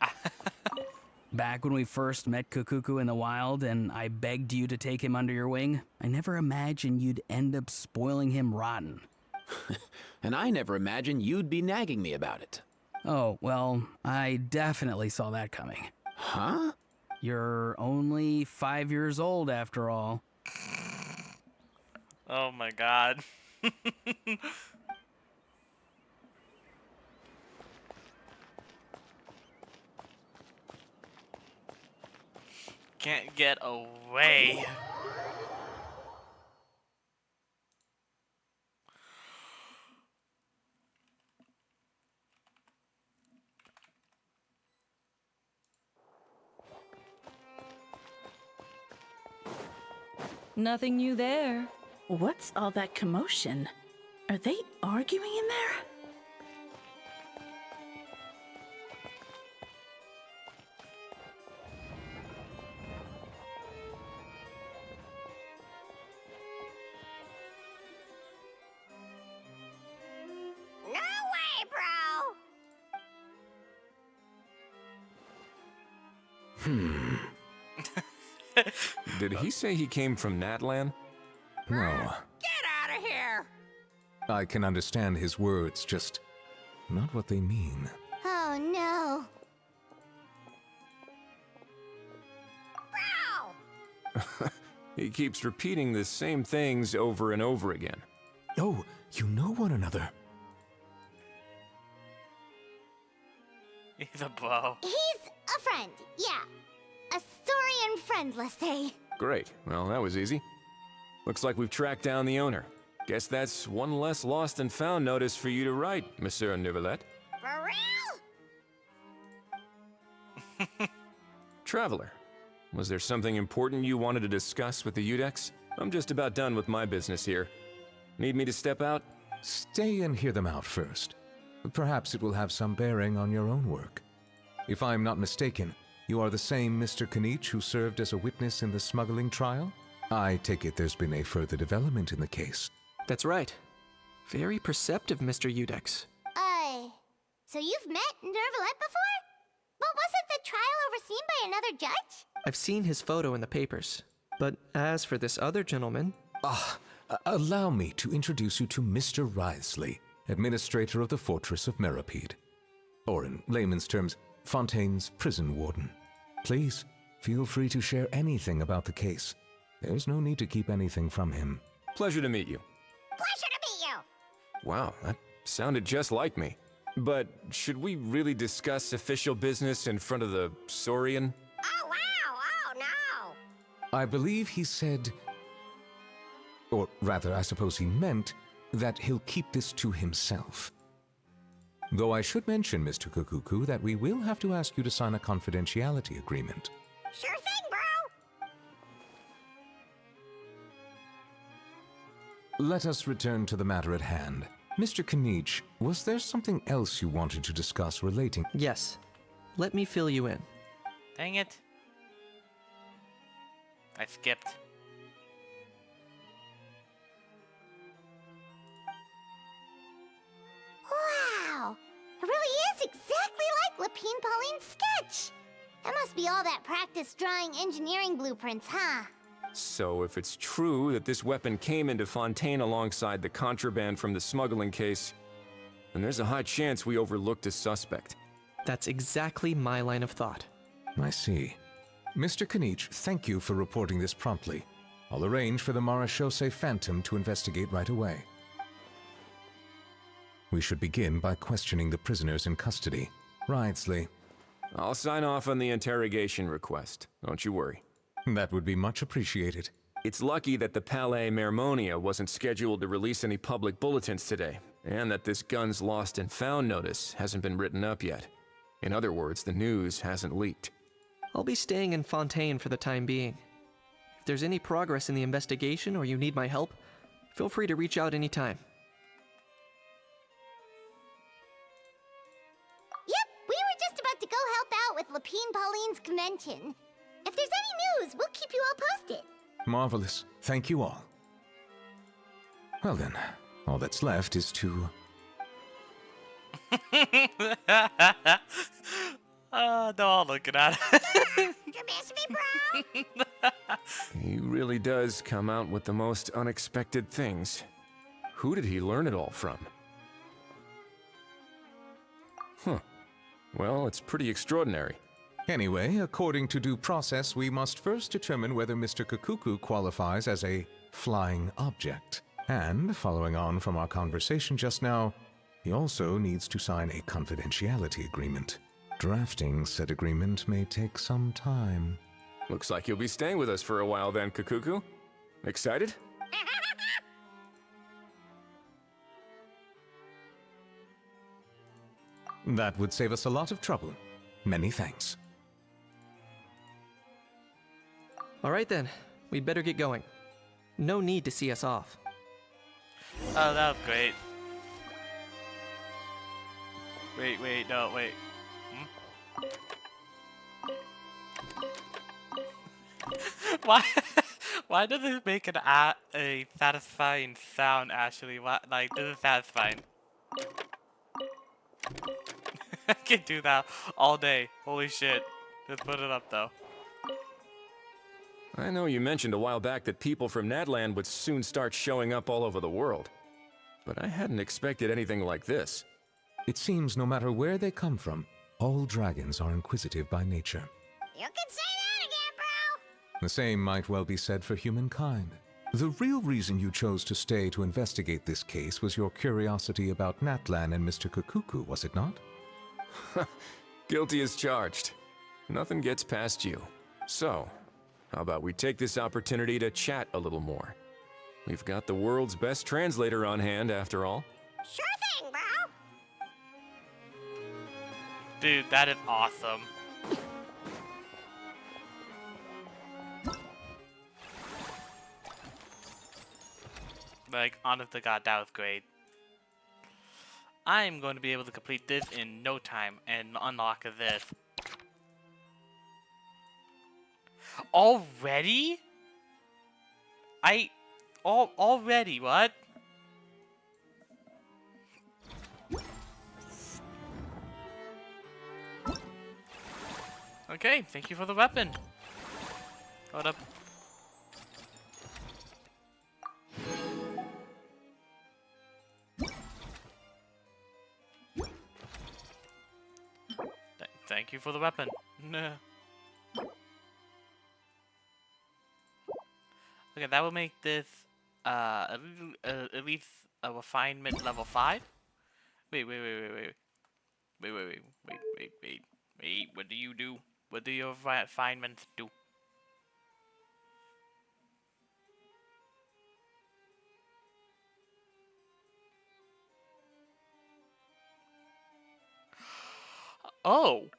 Back when we first met Kakuku in the wild and I begged you to take him under your wing, I never imagined you'd end up spoiling him rotten. And I never imagined you'd be nagging me about it. Oh, well, I definitely saw that coming. Huh? You're only 5 years old after all. Oh my god. Can't get away. Nothing new there. What's all that commotion? Are they arguing in there? No way, bro! Did he say he came from Natlan? No. Get out of here! I can understand his words, just not what they mean. Oh no. He keeps repeating the same things over and over again. Oh, you know one another. He's a bro. He's a friend, yeah. A Saurian friend, let's say. Great. Well, that was easy. Looks like we've tracked down the owner. Guess that's one less lost and found notice for you to write, Monsieur Neuvillette. For real? Traveler, was there something important you wanted to discuss with the Udex? I'm just about done with my business here. Need me to step out? Stay and hear them out first. Perhaps it will have some bearing on your own work. If I'm not mistaken, you are the same Mr. Kanich who served as a witness in the smuggling trial? I take it there's been a further development in the case. That's right. Very perceptive, Mr. Udex. So you've met Neuvillette before? But wasn't the trial overseen by another judge? I've seen his photo in the papers. But as for this other gentleman... Allow me to introduce you to Mr. Wriothesley, administrator of the Fortress of Meripede. Or in layman's terms, Fontaine's prison warden. Please, feel free to share anything about the case. There's no need to keep anything from him. Pleasure to meet you. Pleasure to meet you! Wow, that sounded just like me. But should we really discuss official business in front of the Saurian? Oh, wow! Oh, no! I believe he said, or rather, I suppose he meant, that he'll keep this to himself. Though I should mention, Mr. Kukuku, that we will have to ask you to sign a confidentiality agreement. Sure thing, bro! Let us return to the matter at hand. Mr. Kanich, was there something else you wanted to discuss relating? Yes. Let me fill you in. Dang it. I skipped. Wow! It really is exactly like Lapine Pauline's sketch! That must be all that practice drawing engineering blueprints, huh? So if it's true that this weapon came into Fontaine alongside the contraband from the smuggling case, then there's a high chance we overlooked a suspect. That's exactly my line of thought. I see. Mr. Kanich, thank you for reporting this promptly. I'll arrange for the Marechaussee Phantom to investigate right away. We should begin by questioning the prisoners in custody. Wriothesley. I'll sign off on the interrogation request. Don't you worry. That would be much appreciated. It's lucky that the Palais Mermonia wasn't scheduled to release any public bulletins today, and that this guns lost and found notice hasn't been written up yet. In other words, the news hasn't leaked. I'll be staying in Fontaine for the time being. If there's any progress in the investigation or you need my help, feel free to reach out anytime. Yep, we were just about to go help out with Lapine Pauline's convention. If there's any news, we'll keep you all posted. Marvelous. Thank you all. Well then, all that's left is to... They're all looking at it. You miss me, bro? He really does come out with the most unexpected things. Who did he learn it all from? Huh. Well, it's pretty extraordinary. Anyway, according to due process, we must first determine whether Mr. Kukuku qualifies as a flying object. And, following on from our conversation just now, he also needs to sign a confidentiality agreement. Drafting said agreement may take some time. Looks like you'll be staying with us for a while then, Kukuku. Excited? That would save us a lot of trouble. Many thanks. All right then, we'd better get going. No need to see us off. Oh, that was great. Wait, no, wait. Why does it make a satisfying sound, actually? What, like, this is satisfying. I can do that all day. Holy shit. Just put it up, though. I know you mentioned a while back that people from Natland would soon start showing up all over the world, but I hadn't expected anything like this. It seems no matter where they come from, all dragons are inquisitive by nature. You can say that again, bro! The same might well be said for humankind. The real reason you chose to stay to investigate this case was your curiosity about Natlan and Mr. Kukuku, was it not? Guilty as charged. Nothing gets past you. So, how about we take this opportunity to chat a little more? We've got the world's best translator on hand, after all. Sure thing, bro! Dude, that is awesome. Like, honest to God, that was great. I'm going to be able to complete this in no time and unlock this. Already? Already, what? Okay, thank you for the weapon. Hold up. Thank you for the weapon. Nah. Okay, that will make this at least a refinement level 5. Wait. What do you do? What do your refinements do? Oh.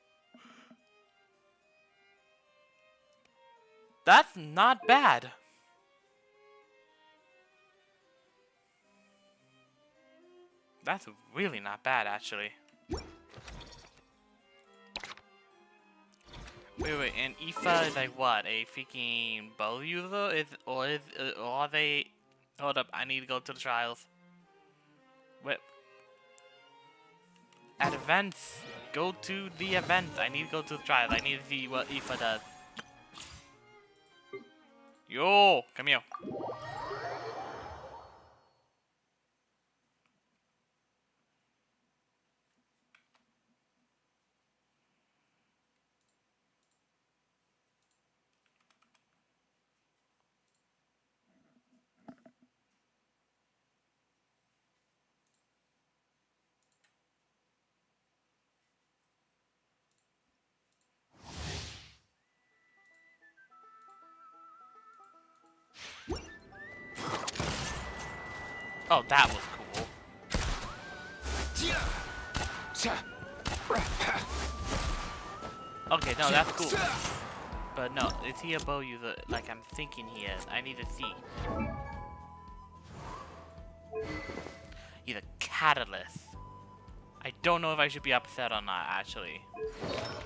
That's not bad. That's really not bad, actually. Wait, and Aoife is like what? A freaking bow user? Or are they... Hold up, I need to go to the trials. Wait. At events, go to the event. I need to go to the trials. I need to see what Aoife does. Yo, come here. Oh, that was cool. Okay, no, that's cool. But no, is he a bow user like I'm thinking he is? I need to see. He's a catalyst. I don't know if I should be upset or not, actually.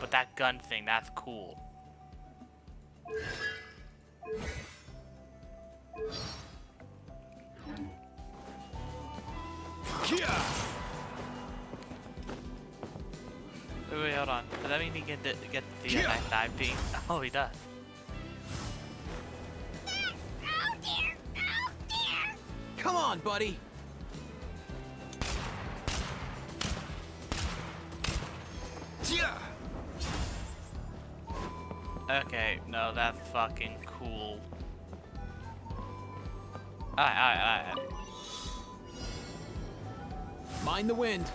But that gun thing, that's cool. Wait, hold on. Does that mean he get the nice dive thing? Oh, he does. Oh dear! Oh dear! Come on, buddy! Okay, no, that's fucking cool. Alright. Mind the wind.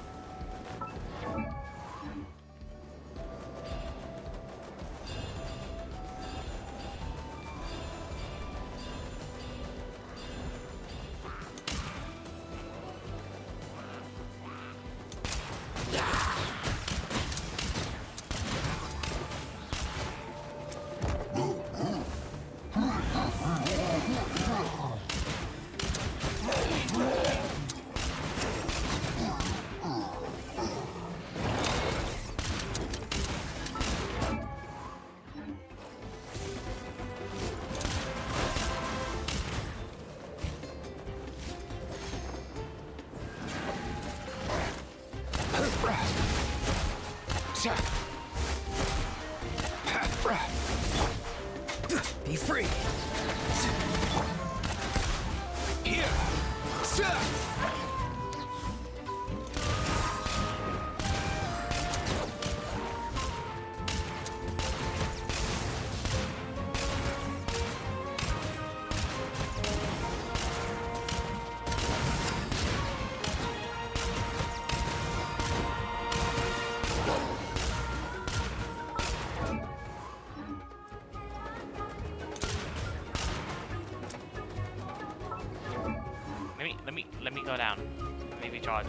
Be free. Here! Sir! Let me go down. Maybe charge.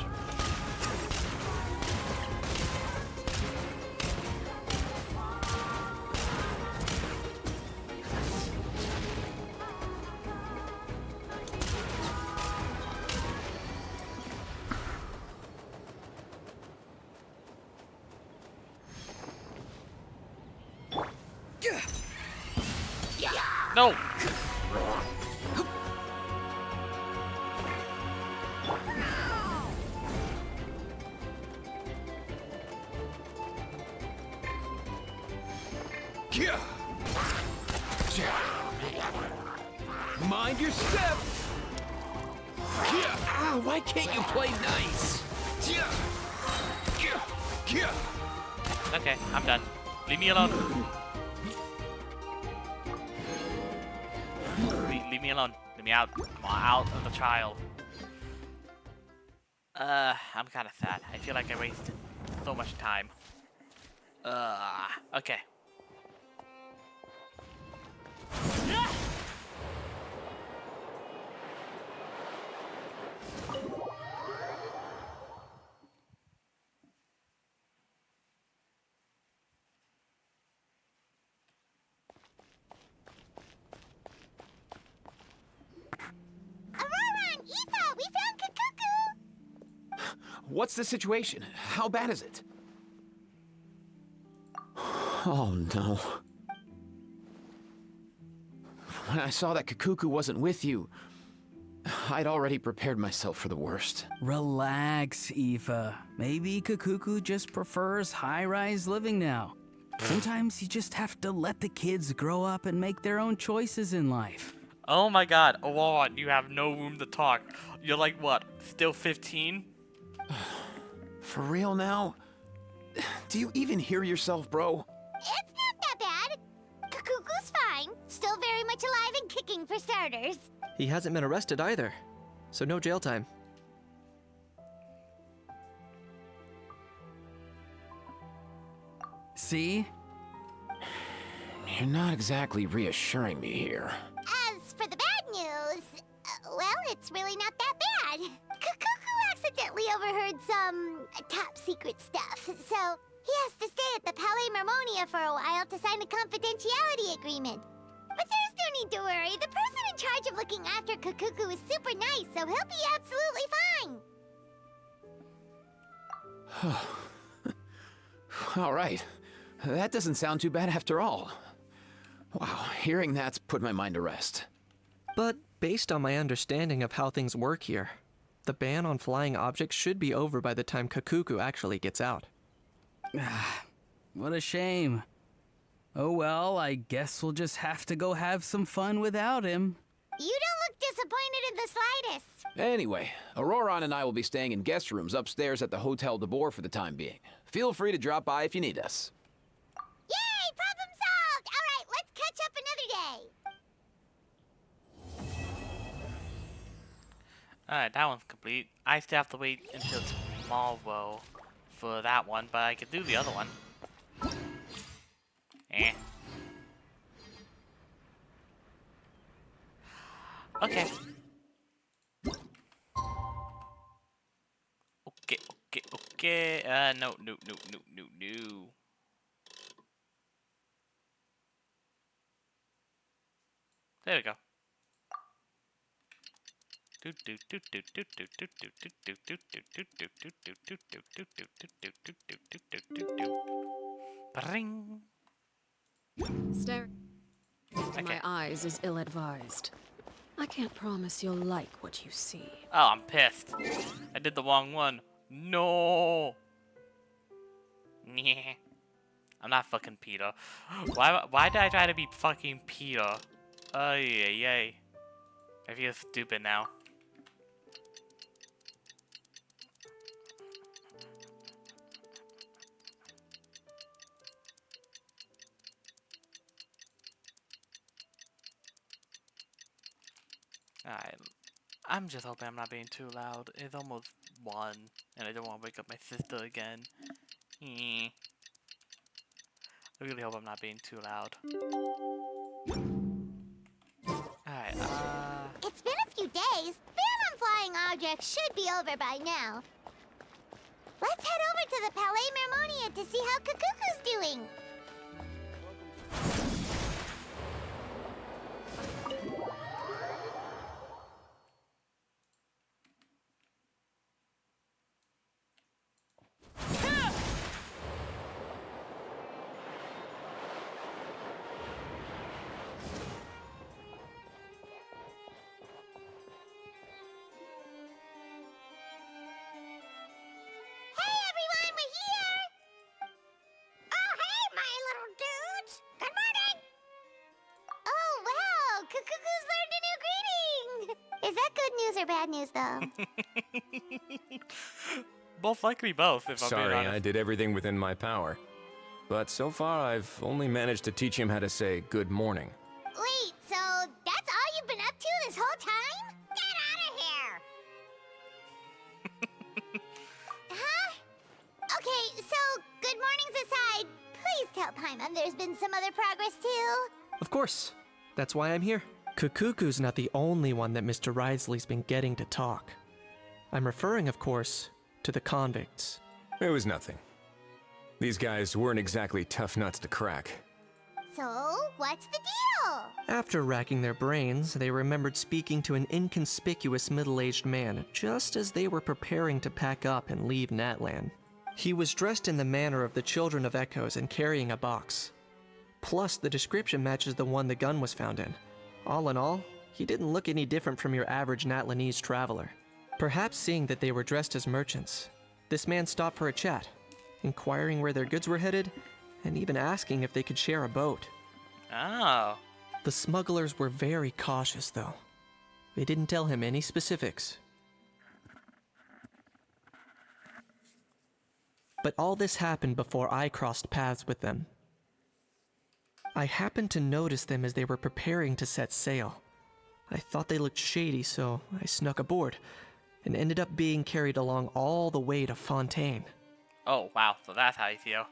No! Mind your step! Ah, why can't you play nice? Okay, I'm done. Leave me alone. Leave me alone. Let me out. I'm out of the trial. I'm kind of sad. I feel like I wasted so much time. Okay. Aurora and Aoife, we found Kakuku! What's the situation? How bad is it? Oh no. When I saw that Kakuku wasn't with you, I'd already prepared myself for the worst. Relax, Aoife. Maybe Kakuku just prefers high-rise living now. Sometimes you just have to let the kids grow up and make their own choices in life. Oh my god, Aurora, you have no room to talk. You're like, what, still 15? For real now? Do you even hear yourself, bro? It's not that bad. Kakuku's fine. Still very much alive and kicking for starters. He hasn't been arrested either, so no jail time. See? You're not exactly reassuring me here. As for the bad news, well, it's really not that bad. Kakuku accidentally overheard some top secret stuff, so he has to stay at the Palais Mermonia for a while to sign a confidentiality agreement. But there's no need to worry. The person in charge of looking after Kakuku is super nice, so he'll be absolutely fine. All right. That doesn't sound too bad after all. Wow, hearing that's put my mind to rest. But based on my understanding of how things work here, the ban on flying objects should be over by the time Kakuku actually gets out. What a shame. Oh well, I guess we'll just have to go have some fun without him. You don't look disappointed in the slightest. Anyway, Auroron and I will be staying in guest rooms upstairs at the Hotel de Boer for the time being. Feel free to drop by if you need us. Yay! Problem solved! All right, let's catch up another day. Alright, that one's complete. I still have to wait until tomorrow for that one, but I could do the other one. Eh. Okay. Okay. No. There we go. Bring. Staring into my eyes is ill-advised. I can't promise you'll like what you see. Oh, I'm pissed. I did the wrong one. No. I'm not fucking Peter. Why did I try to be fucking Peter? Oh yay. I feel stupid now. Alright. I'm just hoping I'm not being too loud. It's almost 1, and I don't want to wake up my sister again. I really hope I'm not being too loud. Alright, It's been a few days. The ban on flying objects should be over by now. Let's head over to the Palais Mermonia to see how Kakuku's doing. Hey everyone, we're here! Oh hey, my little dudes! Good morning! Oh wow, Kakuku's learned a new greeting! Is that good news or bad news though? both likely both, if I'm being Sorry, honest. I did everything within my power. But so far, I've only managed to teach him how to say good morning. Wait, so that's all you've been up to this whole time? Get out of here! Huh? Okay, so good mornings aside, please tell Paimon there's been some other progress too. Of course. That's why I'm here. Kukuku's not the only one that Mr. Risley's been getting to talk. I'm referring, of course, to the convicts. It was nothing. These guys weren't exactly tough nuts to crack. So, what's the deal? After racking their brains, they remembered speaking to an inconspicuous middle-aged man just as they were preparing to pack up and leave Natlan. He was dressed in the manner of the Children of Echoes and carrying a box. Plus, the description matches the one the gun was found in. All in all, he didn't look any different from your average Natlanese traveler. Perhaps seeing that they were dressed as merchants, this man stopped for a chat, inquiring where their goods were headed, and even asking if they could share a boat. Oh. The smugglers were very cautious, though. They didn't tell him any specifics. But all this happened before I crossed paths with them. I happened to notice them as they were preparing to set sail. I thought they looked shady, so I snuck aboard, and ended up being carried along all the way to Fontaine. Oh, wow. So that's how you feel.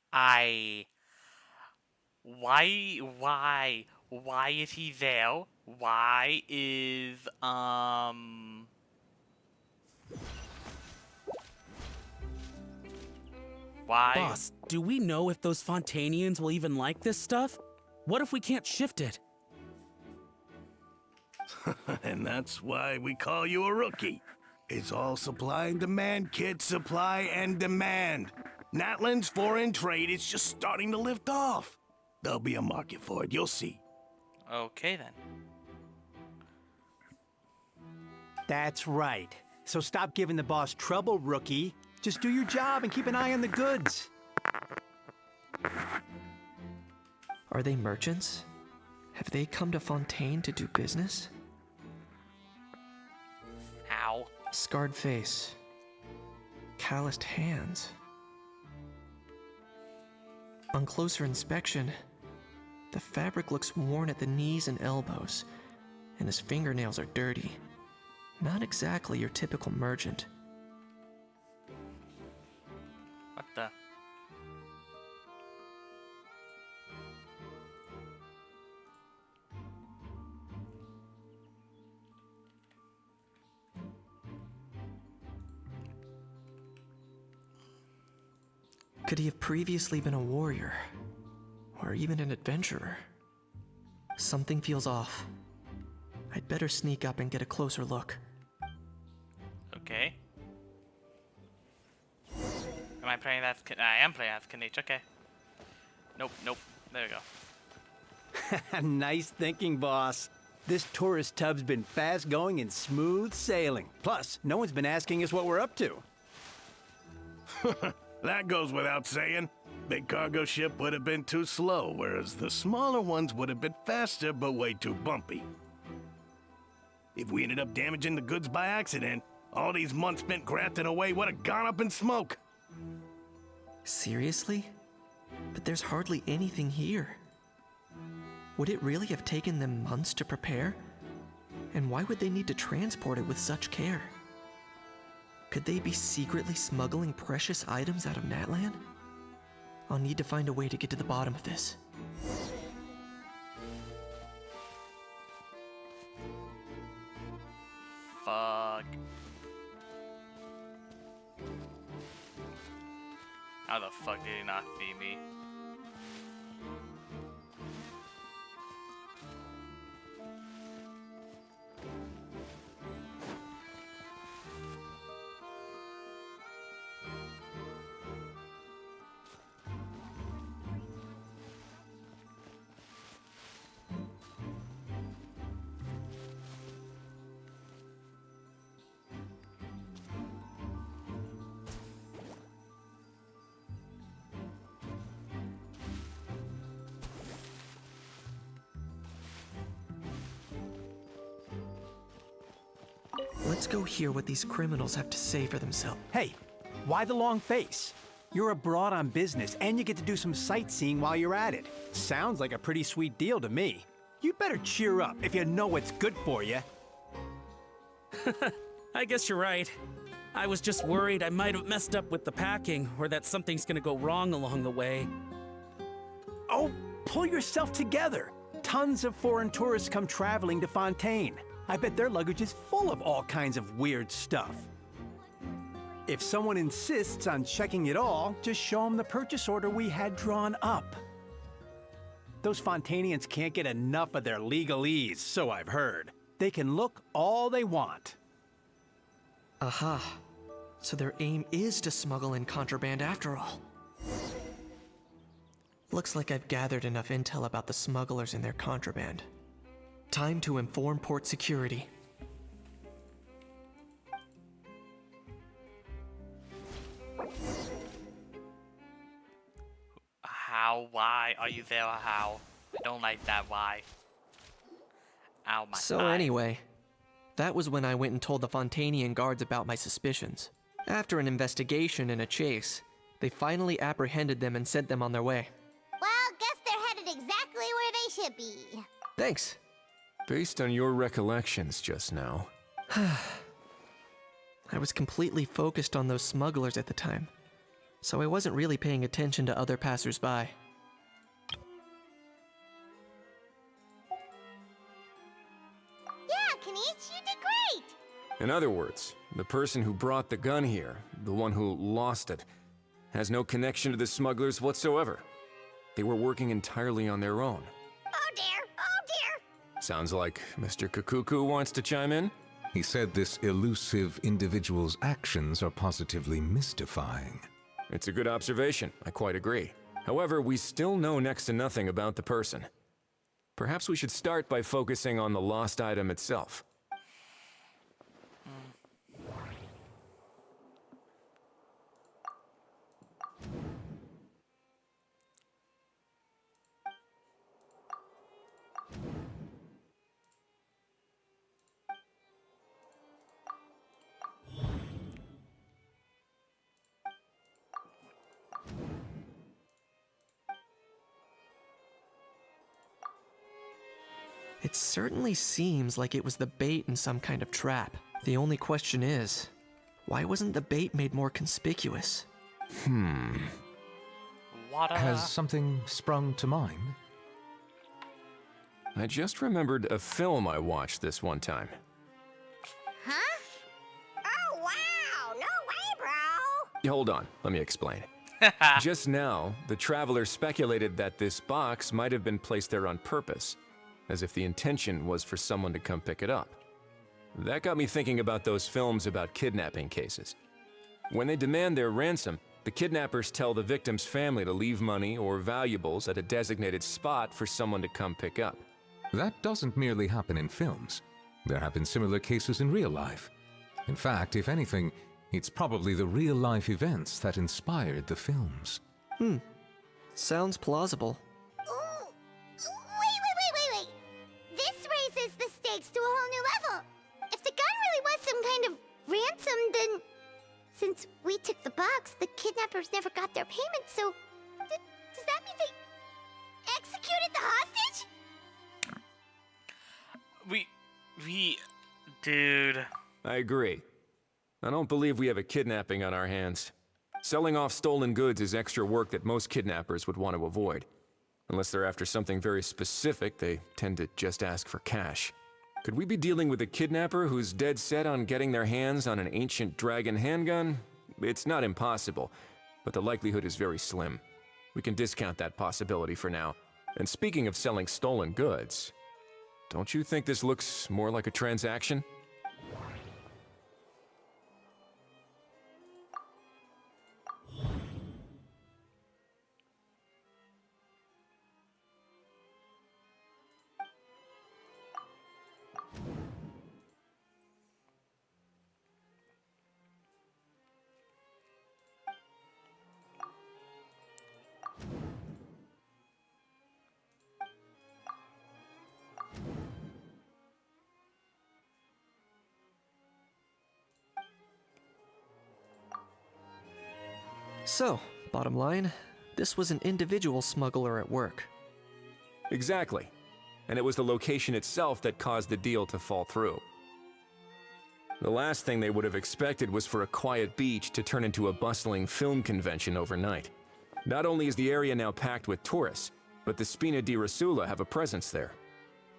Why is he there? Why is, why? Boss, do we know if those Fontainians will even like this stuff? What if we can't shift it? And that's why we call you a rookie. It's all supply and demand, kid. Supply and demand. Natlan's foreign trade is just starting to lift off. There'll be a market for it, you'll see. Okay, then. That's right. So stop giving the boss trouble, rookie. Just do your job and keep an eye on the goods. Are they merchants? Have they come to Fontaine to do business? Ow. Scarred face. Calloused hands. On closer inspection, the fabric looks worn at the knees and elbows, and his fingernails are dirty. Not exactly your typical merchant. What the? Could he have previously been a warrior? Or even an adventurer? Something feels off. I'd better sneak up and get a closer look. Okay. Am I playing as I am playing as Kanich, okay. Nope, nope. There we go. Nice thinking, boss. This tourist tub's been fast going and smooth sailing. Plus, no one's been asking us what we're up to. That goes without saying. Big cargo ship would have been too slow, whereas the smaller ones would have been faster but way too bumpy. If we ended up damaging the goods by accident, all these months spent grafting away would have gone up in smoke. Seriously? But there's hardly anything here. Would it really have taken them months to prepare? And why would they need to transport it with such care? Could they be secretly smuggling precious items out of Natlan? I'll need to find a way to get to the bottom of this. Fuck. How the fuck did he not see me? Let's go hear what these criminals have to say for themselves. Hey, why the long face? You're abroad on business, and you get to do some sightseeing while you're at it. Sounds like a pretty sweet deal to me. You'd better cheer up if you know what's good for you. I guess you're right. I was just worried I might have messed up with the packing, or that something's gonna go wrong along the way. Oh, pull yourself together. Tons of foreign tourists come traveling to Fontaine. I bet their luggage is full of all kinds of weird stuff. If someone insists on checking it all, just show them the purchase order we had drawn up. Those Fontainians can't get enough of their legalese, so I've heard. They can look all they want. Aha. So their aim is to smuggle in contraband after all. Looks like I've gathered enough intel about the smugglers and their contraband. Time to inform port security. How? Why are you there? How? I don't like that. Why? Ow, my So eye. anyway, that was when I went and told the Fontainian guards about my suspicions. After an investigation and a chase, they finally apprehended them and sent them on their way. Well, guess they're headed exactly where they should be. Thanks. Based on your recollections just now. I was completely focused on those smugglers at the time, so I wasn't really paying attention to other passersby. Yeah, Kanish, you did great! In other words, the person who brought the gun here, the one who lost it, has no connection to the smugglers whatsoever. They were working entirely on their own. Oh dear, oh dear! Sounds like Mr. Kakuku wants to chime in? He said this elusive individual's actions are positively mystifying. It's a good observation, I quite agree. However, we still know next to nothing about the person. Perhaps we should start by focusing on the lost item itself. It certainly seems like it was the bait in some kind of trap. The only question is, why wasn't the bait made more conspicuous? Water. Has something sprung to mind? I just remembered a film I watched this one time. Huh? Oh, wow! No way, bro! Hold on, let me explain. Just now, the traveler speculated that this box might have been placed there on purpose, as if the intention was for someone to come pick it up. That got me thinking about those films about kidnapping cases. When they demand their ransom, The kidnappers tell the victim's family to leave money or valuables at a designated spot for someone to come pick up. That doesn't merely happen in films. There have been similar cases in real life. In fact, if anything, it's probably the real-life events that inspired the films. Sounds plausible. Ooh. Wait. This raises the stakes to a whole new level. If the gun really was some kind of ransom, then since we took the box, the kidnappers never got their payment, so does that mean they executed the hostage? Dude. I agree. I don't believe we have a kidnapping on our hands. Selling off stolen goods is extra work that most kidnappers would want to avoid. Unless they're after something very specific, they tend to just ask for cash. Could we be dealing with a kidnapper who's dead set on getting their hands on an ancient dragon handgun? It's not impossible, but the likelihood is very slim. We can discount that possibility for now. And speaking of selling stolen goods, don't you think this looks more like a transaction? So, bottom line, this was an individual smuggler at work. Exactly. And it was the location itself that caused the deal to fall through. The last thing they would have expected was for a quiet beach to turn into a bustling film convention overnight. Not only is the area now packed with tourists, but the Spina di Rosula have a presence there.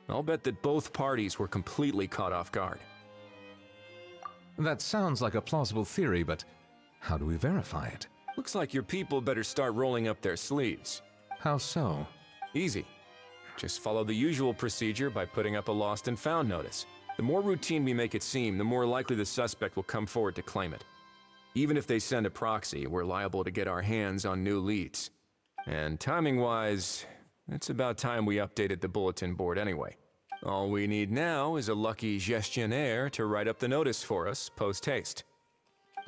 I'll bet that both parties were completely caught off guard. That sounds like a plausible theory, but how do we verify it? Looks like your people better start rolling up their sleeves. How so? Easy. Just follow the usual procedure by putting up a lost and found notice. The more routine we make it seem, the more likely the suspect will come forward to claim it. Even if they send a proxy, we're liable to get our hands on new leads. And timing-wise, it's about time we updated the bulletin board anyway. All we need now is a lucky gestionnaire to write up the notice for us post-haste.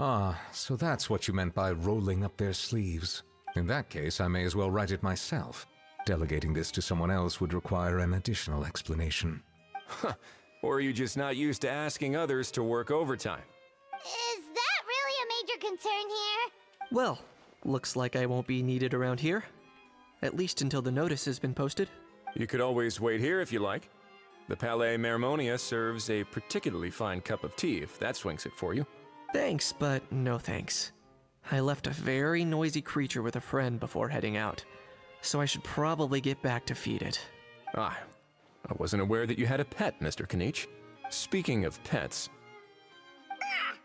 Ah, so that's what you meant by rolling up their sleeves. In that case, I may as well write it myself. Delegating this to someone else would require an additional explanation. Huh. Or are you just not used to asking others to work overtime? Is that really a major concern here? Well, looks like I won't be needed around here. At least until the notice has been posted. You could always wait here if you like. The Palais Mermonia serves a particularly fine cup of tea if that swings it for you. Thanks, but no thanks. I left a very noisy creature with a friend before heading out, so I should probably get back to feed it. Ah, I wasn't aware that you had a pet, Mr. Kanich. Speaking of pets... Get out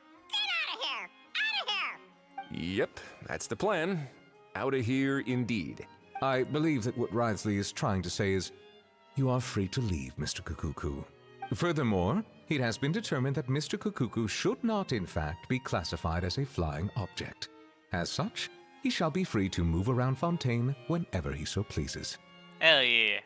of here! Out of here! Yep, that's the plan. Out of here indeed. I believe that what Wriothesley is trying to say is, you are free to leave, Mr. Kukuku. Furthermore, it has been determined that Mr. Kukuku should not, in fact, be classified as a flying object. As such, he shall be free to move around Fontaine whenever he so pleases. Hell yeah.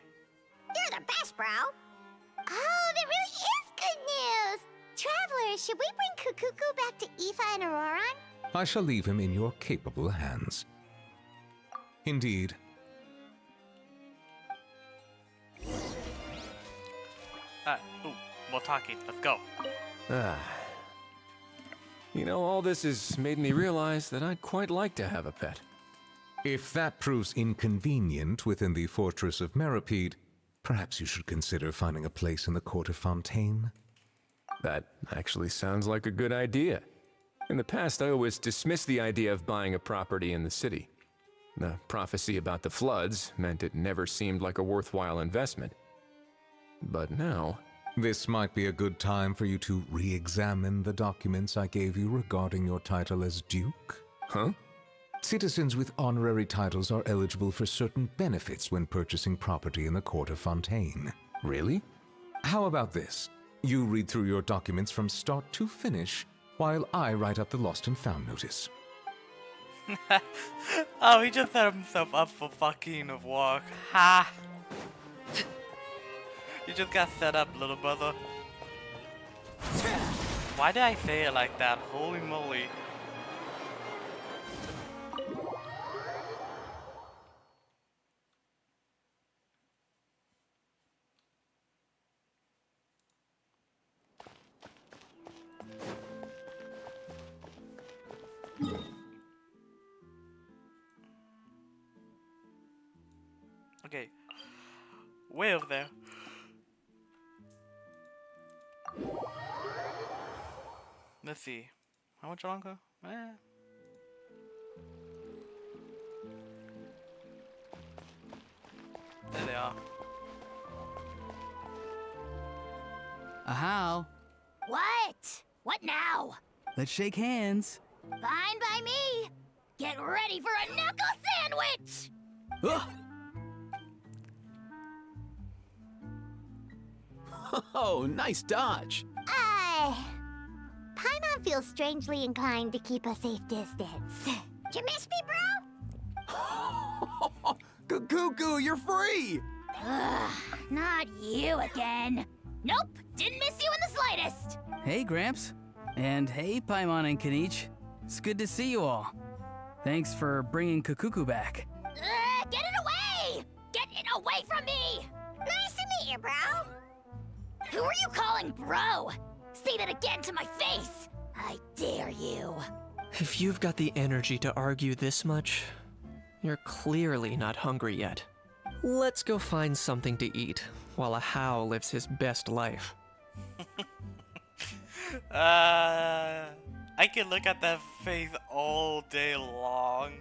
You're the best, bro. Oh, that really is good news. Travelers, should we bring Kukuku back to Aoife and Auroron? I shall leave him in your capable hands. Indeed. Ooh, more talking. Let's go. You know, all this has made me realize that I'd quite like to have a pet. If that proves inconvenient within the fortress of Meripede, perhaps you should consider finding a place in the court of Fontaine. That actually sounds like a good idea. In the past, I always dismissed the idea of buying a property in the city. The prophecy about the floods meant it never seemed like a worthwhile investment. But now... This might be a good time for you to re-examine the documents I gave you regarding your title as Duke. Huh? Citizens with honorary titles are eligible for certain benefits when purchasing property in the court of Fontaine. Really? How about this? You read through your documents from start to finish, while I write up the lost and found notice. Oh, he just set himself up for fucking work. Ha! You just got set up, little brother. Why did I say it like that? Holy moly. Okay. Way over there. Let's see. How much longer? There they are. Ahau, What? What now? let's shake hands. Fine by me. Get ready for a knuckle sandwich! Oh, nice dodge. Paimon feels strangely inclined to keep a safe distance. Did you miss me, bro? Cuckoo, you're free! Ugh, not you again. Nope, didn't miss you in the slightest. Hey, Gramps. And hey, Paimon and Kanich. It's good to see you all. Thanks for bringing Kukuku back. Get it away! Get it away from me! Nice to meet you, bro. Who are you calling bro? Say that again to my face! I dare you. If you've got the energy to argue this much, you're clearly not hungry yet. Let's go find something to eat while Ahau lives his best life. I can look at that face all day long.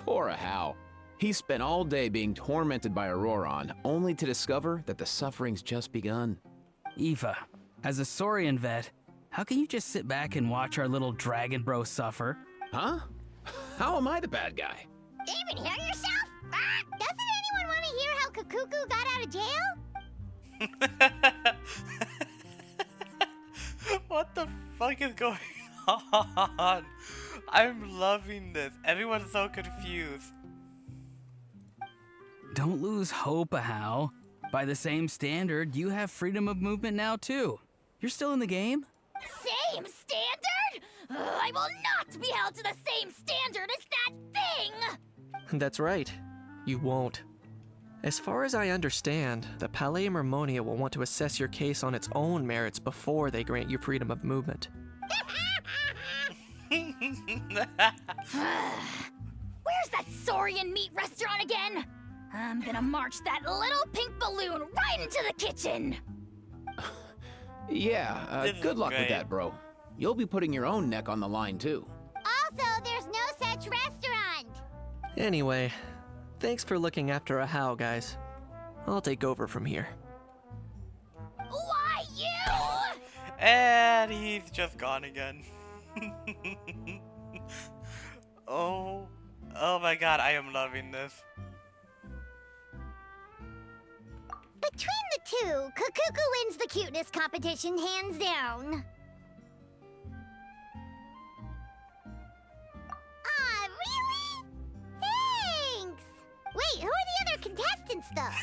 Poor Ahau. He spent all day being tormented by Auroron, only to discover that the suffering's just begun. Aoife, as a Saurian vet, how can you just sit back and watch our little dragon bro suffer? Huh? How am I the bad guy? Did you even hear yourself? Doesn't anyone want to hear how Kukuku got out of jail? What the fuck is going on? I'm loving this. Everyone's so confused. Don't lose hope, Ahau. By the same standard, you have freedom of movement now, too. You're still in the game? Same standard? I will not be held to the same standard as that thing! That's right. You won't. As far as I understand, the Palais Mermonia will want to assess your case on its own merits before they grant you freedom of movement. Where's that Saurian meat restaurant again? I'm gonna march that little pink balloon right into the kitchen! Yeah, good luck with that, bro. You'll be putting your own neck on the line, too. Also, there's no such restaurant. Anyway, thanks for looking after Ahau, guys. I'll take over from here. Why you? And he's just gone again. Oh my god, I am loving this. Between the two, Kukuku wins the cuteness competition hands down. Aw, really? Thanks! Wait, who are the other contestants, though?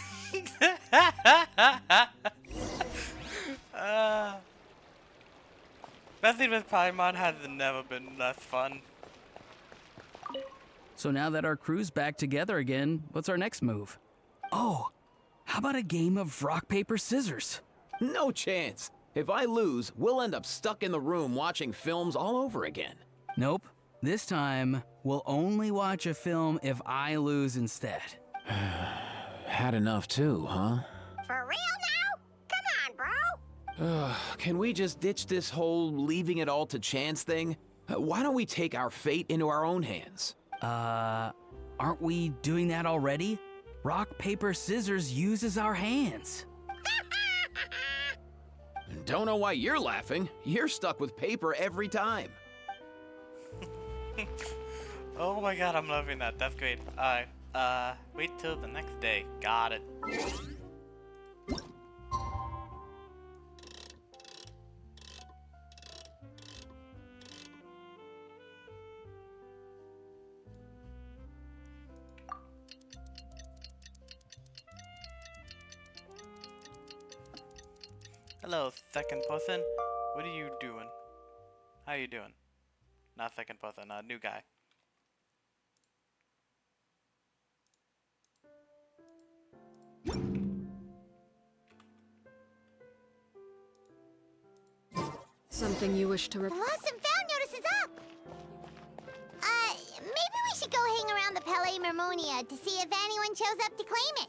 Messing with Paimon has never been less fun. So now that our crew's back together again, what's our next move? Oh, how about a game of rock, paper, scissors? No chance. If I lose, we'll end up stuck in the room watching films all over again. Nope. This time, we'll only watch a film if I lose instead. Had enough too, huh? For real now? Come on, bro. Can we just ditch this whole leaving it all to chance thing? Why don't we take our fate into our own hands? Aren't we doing that already? Rock, paper, scissors uses our hands. Don't know why you're laughing. You're stuck with paper every time. Oh my god, I'm loving that. That's great. Alright, wait till the next day. Got it. Hello, second person. What are you doing? How you doing? Not second person, new guy. Something you wish to The report? lost and found notice is up! Maybe we should go hang around the Palais Mermonia to see if anyone shows up to claim it.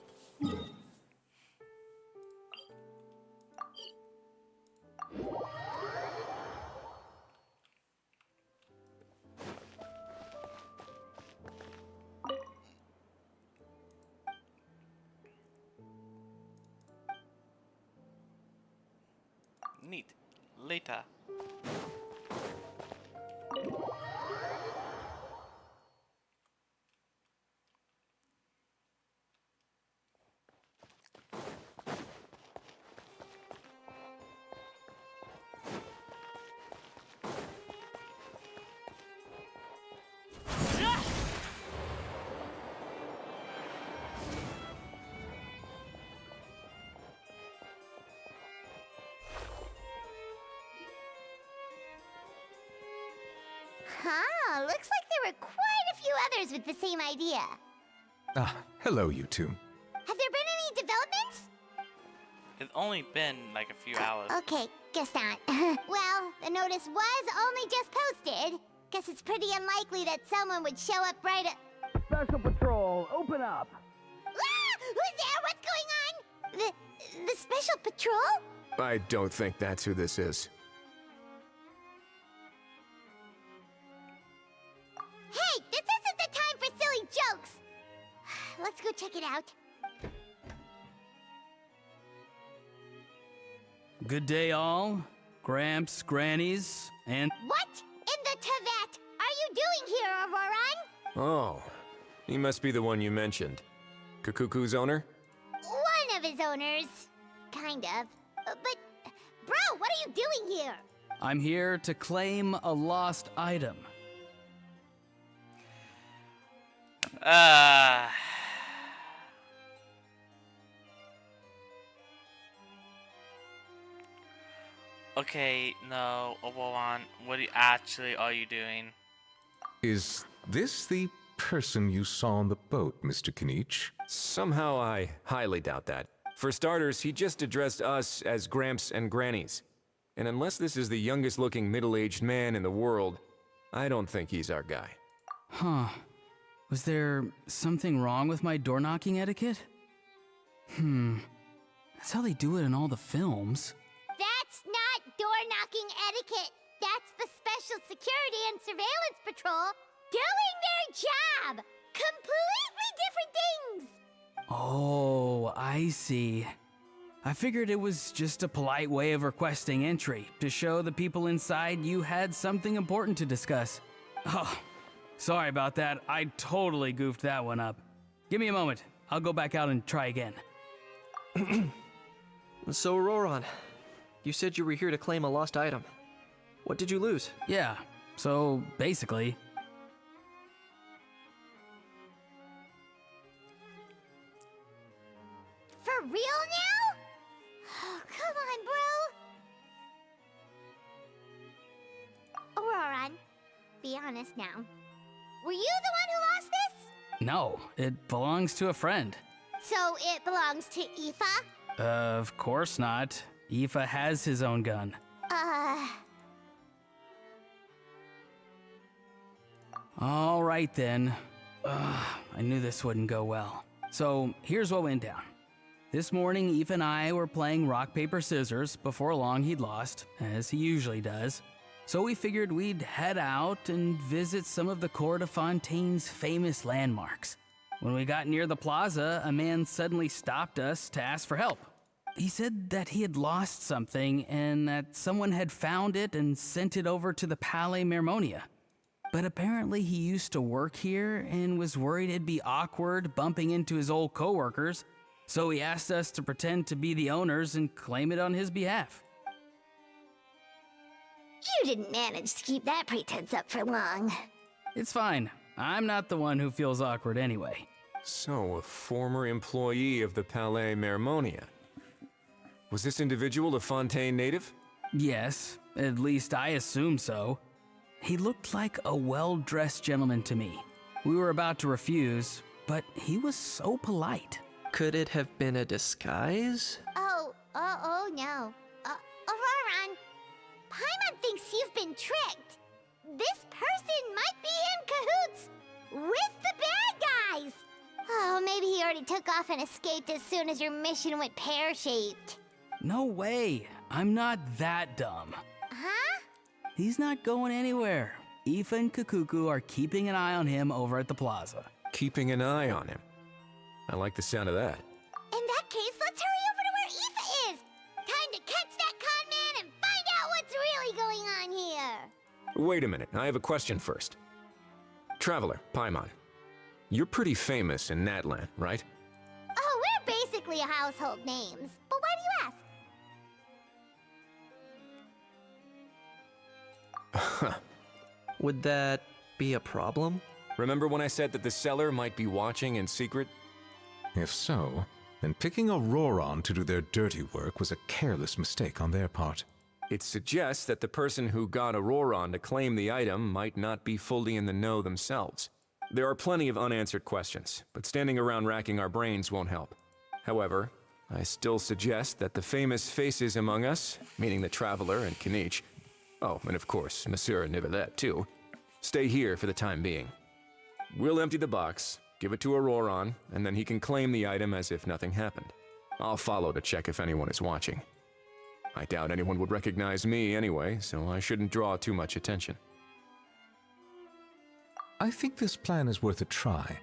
Neat. Later. Huh, looks like there were quite a few others with the same idea. Ah, hello, you two. Have there been any developments? It's only been like a few hours. Okay, guess not. Well, the notice was only just posted. Guess it's pretty unlikely that someone would show up right at... Special Patrol, open up! Ah! Who's there? What's going on? The Special Patrol? I don't think that's who this is. Hey, this isn't the time for silly jokes! Let's go check it out. Good day, all. Gramps, Grannies, and... What in the Tevat are you doing here, Auroran? Oh, he must be the one you mentioned. Kukuku's owner? One of his owners. Kind of. But, bro, what are you doing here? I'm here to claim a lost item. Okay, no, Obowan, what actually are you doing? Is this the person you saw on the boat, Mr. Kinich? Somehow I highly doubt that. For starters, he just addressed us as Gramps and Grannies. And unless this is the youngest looking middle-aged man in the world, I don't think he's our guy. Huh. Was there something wrong with my door-knocking etiquette? That's how they do it in all the films. That's not door-knocking etiquette. That's the Special Security and Surveillance Patrol doing their job. Completely different things. Oh, I see. I figured it was just a polite way of requesting entry to show the people inside you had something important to discuss. Oh, sorry about that. I totally goofed that one up. Give me a moment. I'll go back out and try again. So, Roran, you said you were here to claim a lost item. What did you lose? Yeah, so basically... For real now? Oh, come on, bro. Auroran, be honest now. Were you the one who lost this? No, it belongs to a friend. So it belongs to Aoife? Of course not. Aoife has his own gun. All right then. I knew this wouldn't go well. So here's what went down. This morning, Aoife and I were playing rock, paper, scissors. Before long, he'd lost, as he usually does. So we figured we'd head out and visit some of the Cour de Fontaine's famous landmarks. When we got near the plaza, a man suddenly stopped us to ask for help. He said that he had lost something and that someone had found it and sent it over to the Palais Mermonia. But apparently he used to work here and was worried it'd be awkward bumping into his old coworkers, so he asked us to pretend to be the owners and claim it on his behalf. You didn't manage to keep that pretense up for long. It's fine. I'm not the one who feels awkward anyway. So, a former employee of the Palais Mermonia. Was this individual a Fontaine native? Yes, at least I assume so. He looked like a well-dressed gentleman to me. We were about to refuse, but he was so polite. Could it have been a disguise? Oh no. Auroran, Paimon thinks you've been tricked. This person might be in cahoots with the bad guys. Oh, maybe he already took off and escaped as soon as your mission went pear-shaped. No way. I'm not that dumb. Huh? He's not going anywhere. Aoife and Kukuku are keeping an eye on him over at the plaza. Keeping an eye on him. I like the sound of that. In that case, let's hurry over to where Aoife is. Time to catch that con man and find out what's really going on here. Wait a minute, I have a question first. Traveler, Paimon. You're pretty famous in Natlan, right? Oh, we're basically household names. But why do you ask? Would that be a problem? Remember when I said that the seller might be watching in secret? If so, then picking Auroran to do their dirty work was a careless mistake on their part. It suggests that the person who got Auroran to claim the item might not be fully in the know themselves. There are plenty of unanswered questions, but standing around racking our brains won't help. However, I still suggest that the famous faces among us, meaning the Traveler and Kinich, oh, and of course, Monsieur Nivelet too, stay here for the time being. We'll empty the box, give it to Auroran, and then he can claim the item as if nothing happened. I'll follow to check if anyone is watching. I doubt anyone would recognize me anyway, so I shouldn't draw too much attention. I think this plan is worth a try.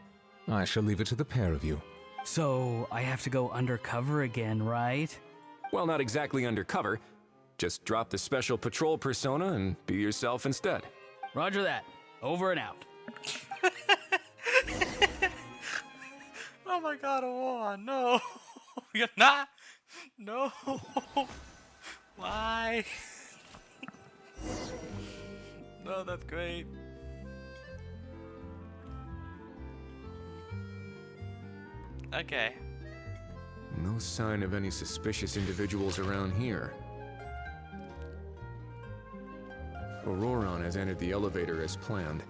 I shall leave it to the pair of you. So, I have to go undercover again, right? Well, not exactly undercover. Just drop the special patrol persona and be yourself instead. Roger that. Over and out. Oh my god, Aurora, no! You're not! No! Why? No, that's great. Okay. No sign of any suspicious individuals around here. Auroran has entered the elevator as planned.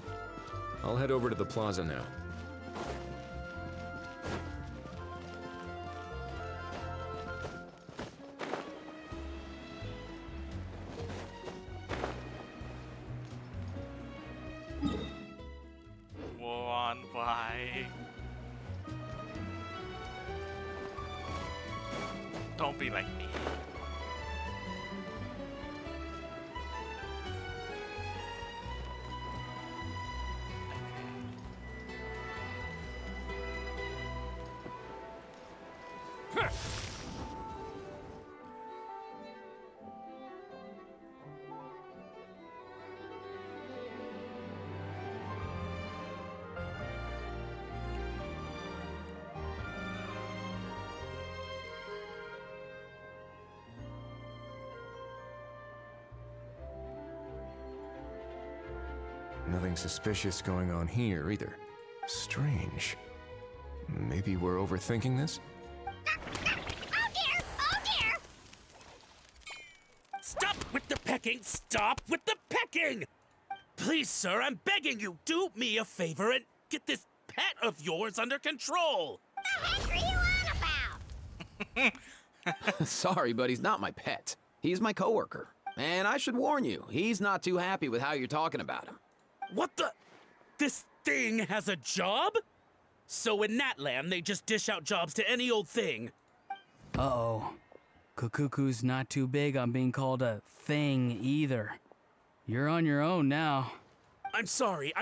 I'll head over to the plaza now. Auroran, why? Don't be like me. Nothing suspicious going on here either. Strange. Maybe we're overthinking this? Oh dear! Stop with the pecking! Stop with the pecking! Please, sir, I'm begging you, do me a favor and get this pet of yours under control! The heck are you on about? Sorry, but he's not my pet. He's my coworker. And I should warn you, he's not too happy with how you're talking about him. What the? This thing has a job? So in Natlan, they just dish out jobs to any old thing. Uh-oh. Kukuku's not too big on being called a thing either. You're on your own now. I'm sorry.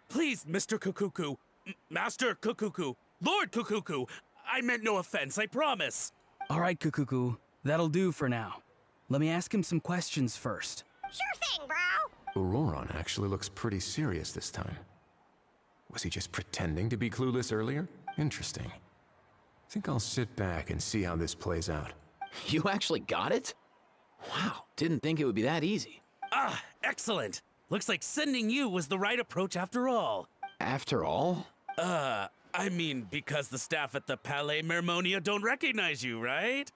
Please, Mr. Kukuku. Master Kukuku. Lord Kukuku. I meant no offense, I promise. All right, Kukuku. That'll do for now. Let me ask him some questions first. Sure thing, bro. Auroran actually looks pretty serious this time. Was he just pretending to be clueless earlier? Interesting. Think I'll sit back and see how this plays out. You actually got it? Wow, didn't think it would be that easy. Ah, excellent. Looks like sending you was the right approach after all. After all? I mean, because the staff at the Palais Mermonia don't recognize you, right?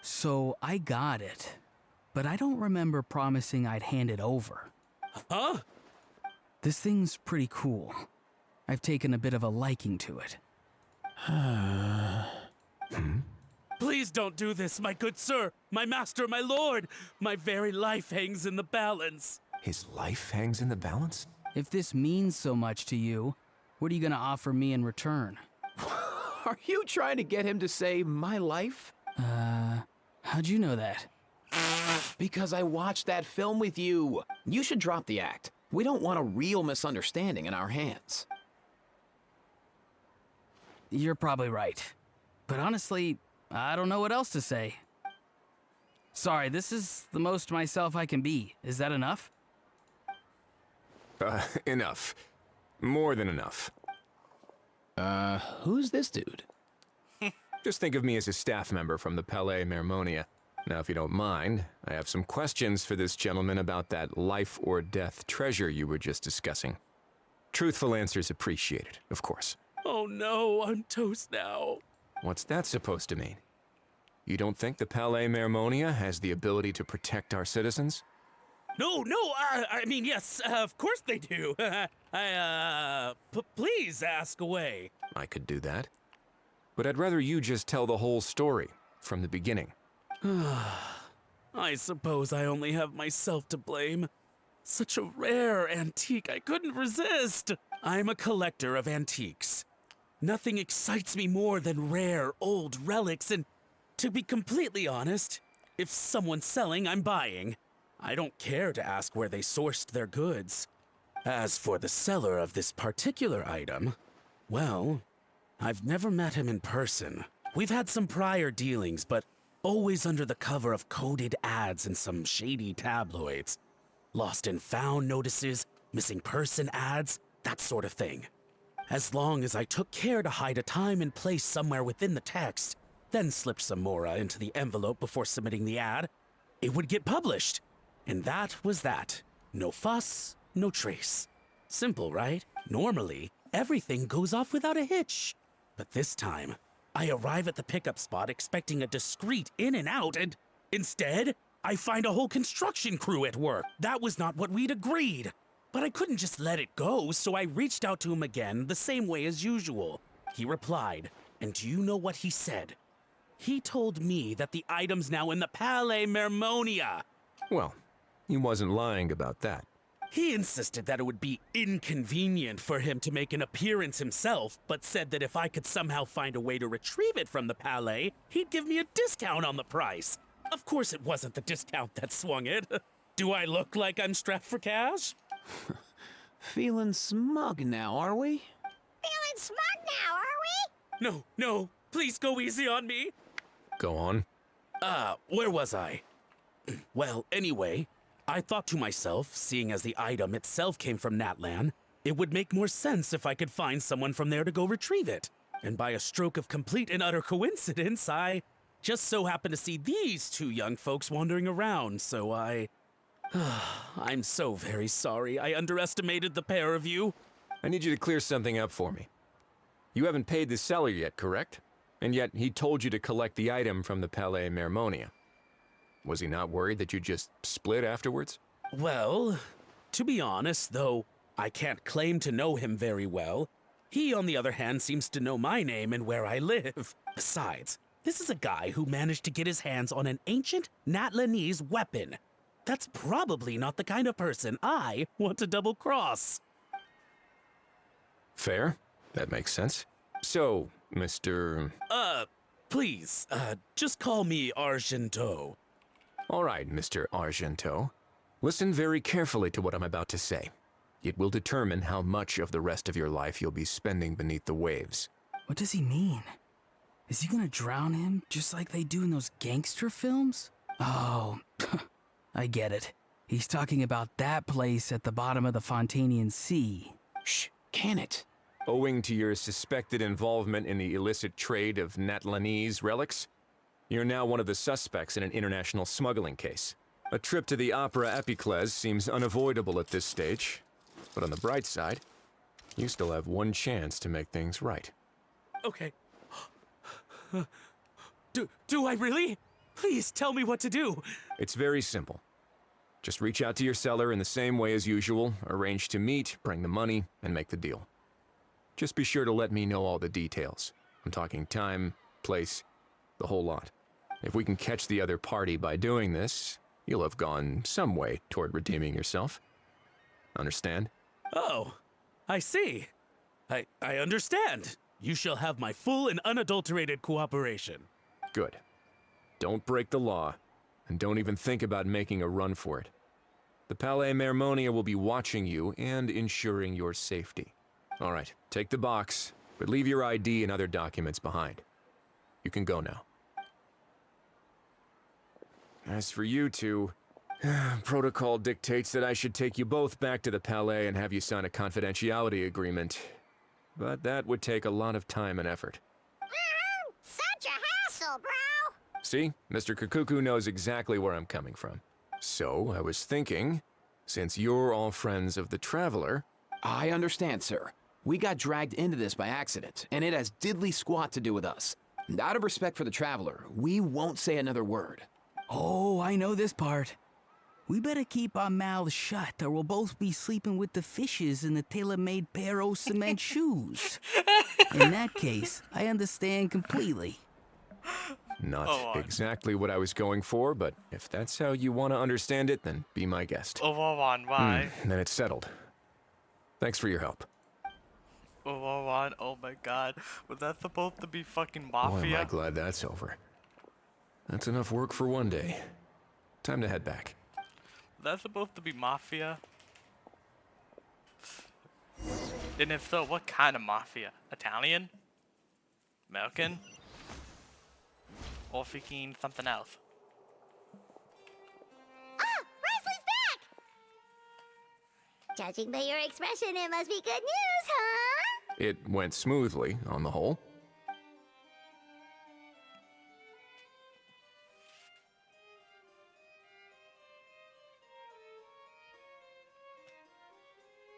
So I got it, but I don't remember promising I'd hand it over. Huh? This thing's pretty cool. I've taken a bit of a liking to it. Please don't do this, my good sir, my master, my lord. My very life hangs in the balance. His life hangs in the balance? If this means so much to you, what are you gonna offer me in return? Are you trying to get him to say my life? How'd you know that? Because I watched that film with you. You should drop the act. We don't want a real misunderstanding in our hands. You're probably right. But honestly, I don't know what else to say. Sorry, this is the most myself I can be. Is that enough? Enough. More than enough. Who's this dude? Just think of me as a staff member from the Palais Mermonia. Now, if you don't mind, I have some questions for this gentleman about that life or death treasure you were just discussing. Truthful answers appreciated, of course. Oh no, I'm toast now. What's that supposed to mean? You don't think the Palais Mermonia has the ability to protect our citizens? No, I mean, yes, of course they do. Please ask away. I could do that. But I'd rather you just tell the whole story, from the beginning. I suppose I only have myself to blame. Such a rare antique, I couldn't resist. I'm a collector of antiques. Nothing excites me more than rare, old relics, and to be completely honest, if someone's selling, I'm buying. I don't care to ask where they sourced their goods. As for the seller of this particular item, well, I've never met him in person. We've had some prior dealings, but always under the cover of coded ads in some shady tabloids. Lost and found notices, missing person ads, that sort of thing. As long as I took care to hide a time and place somewhere within the text, then slipped some mora into the envelope before submitting the ad, it would get published. And that was that. No fuss, no trace. Simple, right? Normally, everything goes off without a hitch. But this time, I arrive at the pickup spot expecting a discreet in and out, and instead, I find a whole construction crew at work. That was not what we'd agreed. But I couldn't just let it go, so I reached out to him again the same way as usual. He replied, and do you know what he said? He told me that the item's now in the Palais Mermonia. Well, he wasn't lying about that. He insisted that it would be inconvenient for him to make an appearance himself, but said that if I could somehow find a way to retrieve it from the Palais, he'd give me a discount on the price. Of course it wasn't the discount that swung it. Do I look like I'm strapped for cash? Feeling smug now, are we? Feeling smug now, are we? No, please go easy on me. Go on. Where was I? Well, anyway, I thought to myself, seeing as the item itself came from Natlan, it would make more sense if I could find someone from there to go retrieve it. And by a stroke of complete and utter coincidence, I just so happened to see these two young folks wandering around, so I'm so very sorry. I underestimated the pair of you. I need you to clear something up for me. You haven't paid the seller yet, correct? And yet he told you to collect the item from the Palais Mermonia. Was he not worried that you just split afterwards? Well, to be honest, though I can't claim to know him very well, he, on the other hand, seems to know my name and where I live. Besides, this is a guy who managed to get his hands on an ancient Natlanese weapon. That's probably not the kind of person I want to double-cross. Fair. That makes sense. So, Mr. Please, just call me Argento. All right, Mr. Argento. Listen very carefully to what I'm about to say. It will determine how much of the rest of your life you'll be spending beneath the waves. What does he mean? Is he gonna drown him just like they do in those gangster films? Oh, I get it. He's talking about that place at the bottom of the Fontanian Sea. Shh, can it? Owing to your suspected involvement in the illicit trade of Natlanese relics, you're now one of the suspects in an international smuggling case. A trip to the Opera Epicles seems unavoidable at this stage, but on the bright side, you still have one chance to make things right. Okay. Do I really? Please tell me what to do. It's very simple. Just reach out to your seller in the same way as usual, arrange to meet, bring the money, and make the deal. Just be sure to let me know all the details. I'm talking time, place, the whole lot. If we can catch the other party by doing this, you'll have gone some way toward redeeming yourself. Understand? Oh, I see. I understand. You shall have my full and unadulterated cooperation. Good. Don't break the law, and don't even think about making a run for it. The Palais Mermonia will be watching you and ensuring your safety. All right, take the box, but leave your ID and other documents behind. You can go now. As for you two, protocol dictates that I should take you both back to the Palais and have you sign a confidentiality agreement. But that would take a lot of time and effort. Such a hassle, bro! See, Mr. Kakuku knows exactly where I'm coming from. So, I was thinking, since you're all friends of the Traveler... I understand, sir. We got dragged into this by accident, and it has diddly squat to do with us. And out of respect for the Traveler, we won't say another word. Oh, I know this part. We better keep our mouths shut, or we'll both be sleeping with the fishes in the tailor-made pair of cement shoes. In that case, I understand completely. Not exactly what I was going for, but if that's how you want to understand it, then be my guest. Why? Then it's settled. Thanks for your help. Oh my god. Was that supposed to be fucking Boy, mafia? am I glad that's over. That's enough work for one day. Time to head back. Was that supposed to be mafia? And if so, what kind of mafia? Italian? American? Or freaking something else? Ah! Wesley's back! Judging by your expression, it must be good news, huh? It went smoothly, on the whole.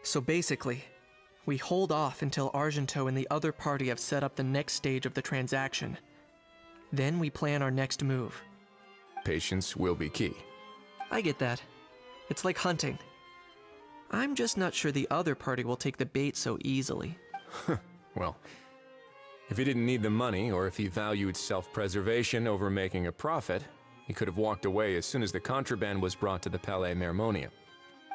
So basically, we hold off until Argento and the other party have set up the next stage of the transaction. Then we plan our next move. Patience will be key. I get that. It's like hunting. I'm just not sure the other party will take the bait so easily. Well, if he didn't need the money, or if he valued self-preservation over making a profit, he could have walked away as soon as the contraband was brought to the Palais Mermonia.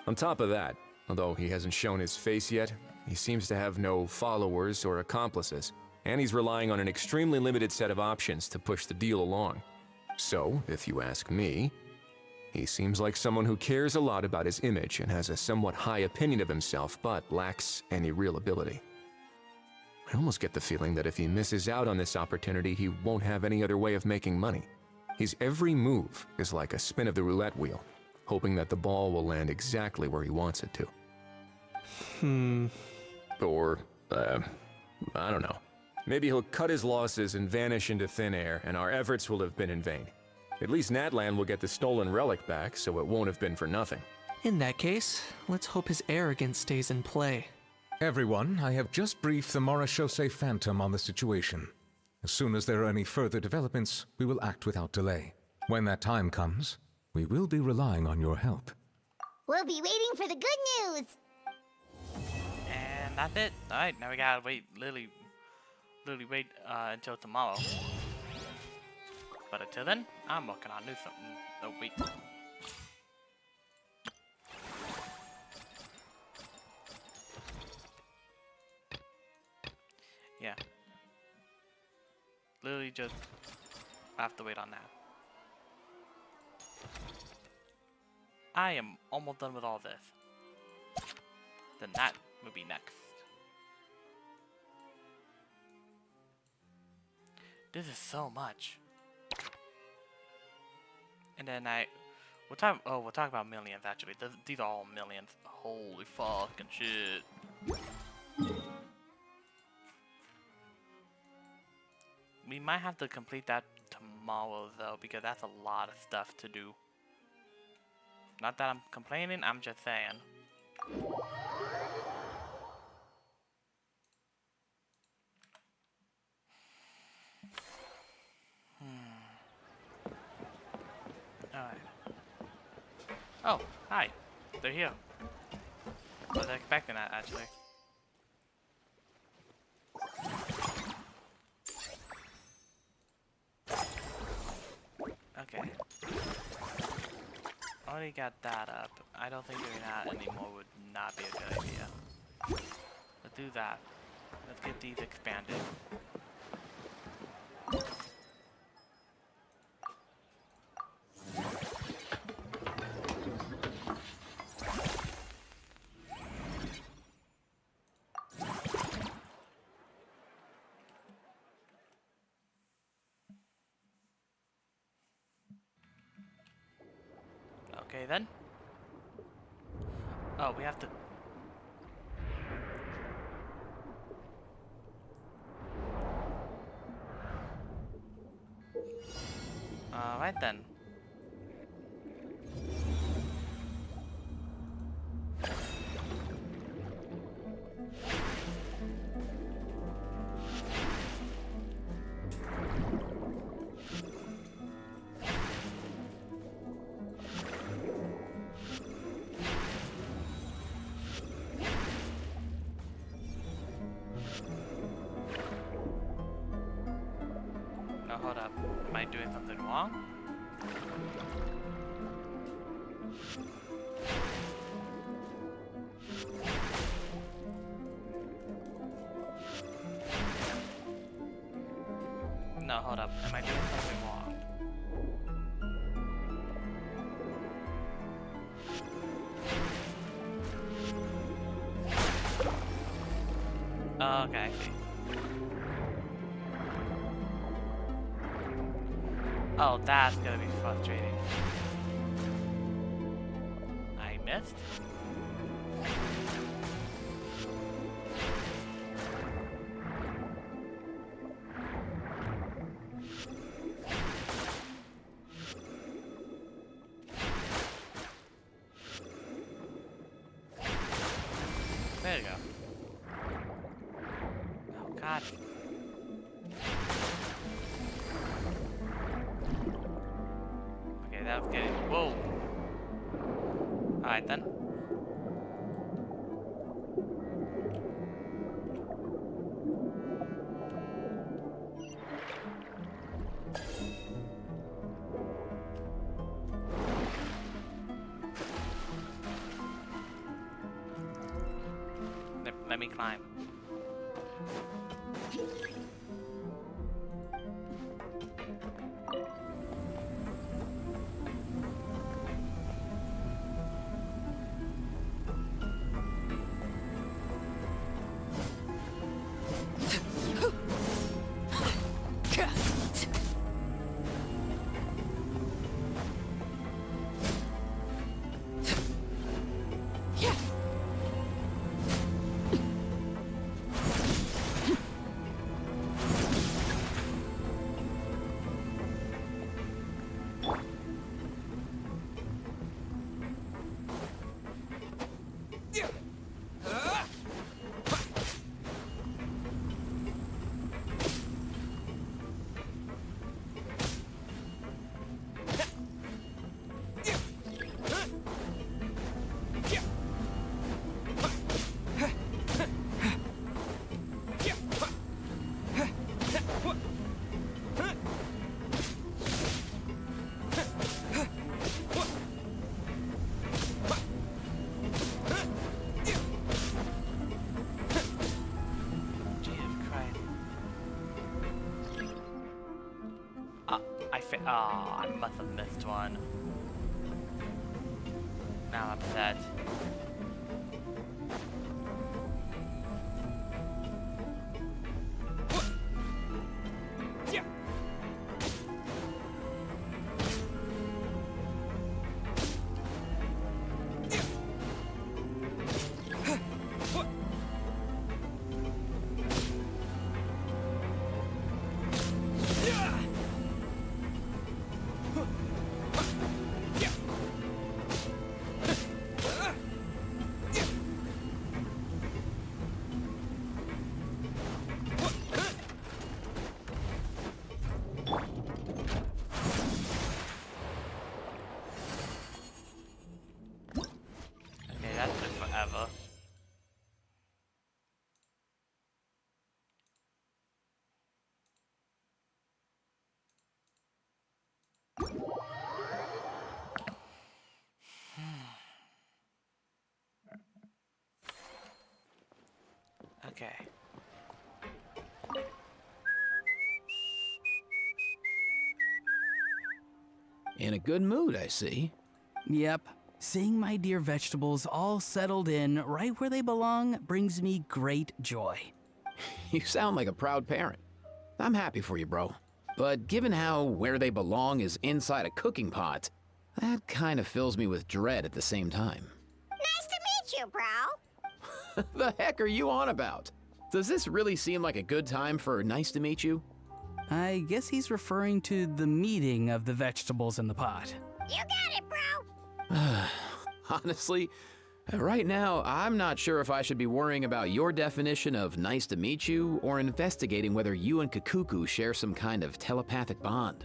On top of that, although he hasn't shown his face yet, he seems to have no followers or accomplices, and he's relying on an extremely limited set of options to push the deal along. So, if you ask me, he seems like someone who cares a lot about his image and has a somewhat high opinion of himself, but lacks any real ability. I almost get the feeling that if he misses out on this opportunity, he won't have any other way of making money. His every move is like a spin of the roulette wheel, hoping that the ball will land exactly where he wants it to. Or, I don't know. Maybe he'll cut his losses and vanish into thin air, and our efforts will have been in vain. At least Natlan will get the stolen relic back, so it won't have been for nothing. In that case, let's hope his arrogance stays in play. Everyone, I have just briefed the Morashose Phantom on the situation. As soon as there are any further developments, we will act without delay. When that time comes, we will be relying on your help. We'll be waiting for the good news! And that's it. Alright, now we gotta wait, literally wait until tomorrow. But until then, I'm working on new something. Oh, wait. Yeah. Literally just have to wait on that. I am almost done with all this. Then that will be next. This is so much. And then we'll talk about millions actually. These are all millions. Holy fucking shit. We might have to complete that tomorrow though, because that's a lot of stuff to do. Not that I'm complaining, I'm just saying. Oh, hi. They're here. I wasn't expecting that, actually. Okay. Already got that up. I don't think doing that anymore would not be a good idea. Let's do that. Let's get these expanded. Okay then. Oh, we have to... Alright then. No, hold up. Am I doing something wrong? No, hold up. Am I doing something wrong? Okay, I see. Oh, that's gonna be frustrating. I missed? There you go. Oh, God. Okay, that was getting... Whoa! Alright then. Let me climb. Oh, I must have missed one. Now I'm upset. whatever. Okay. In a good mood, I see. Yep. Seeing my dear vegetables all settled in right where they belong brings me great joy. You sound like a proud parent. I'm happy for you, bro. But given how where they belong is inside a cooking pot, that kind of fills me with dread at the same time. Nice to meet you, bro. The heck are you on about? Does this really seem like a good time for nice to meet you? I guess he's referring to the meeting of the vegetables in the pot. You got it, bro. Honestly, right now, I'm not sure if I should be worrying about your definition of nice to meet you or investigating whether you and Kakuku share some kind of telepathic bond.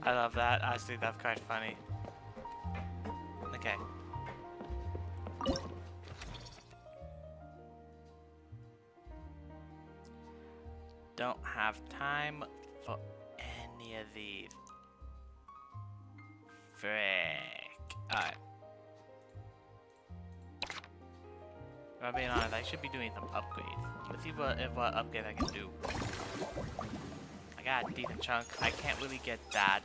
I love that. Actually, that's quite funny. Okay. Don't have time for any of these. Frick. Alright. If I'm being honest, I should be doing some upgrades. Let's see what upgrade I can do. I got a decent chunk. I can't really get that.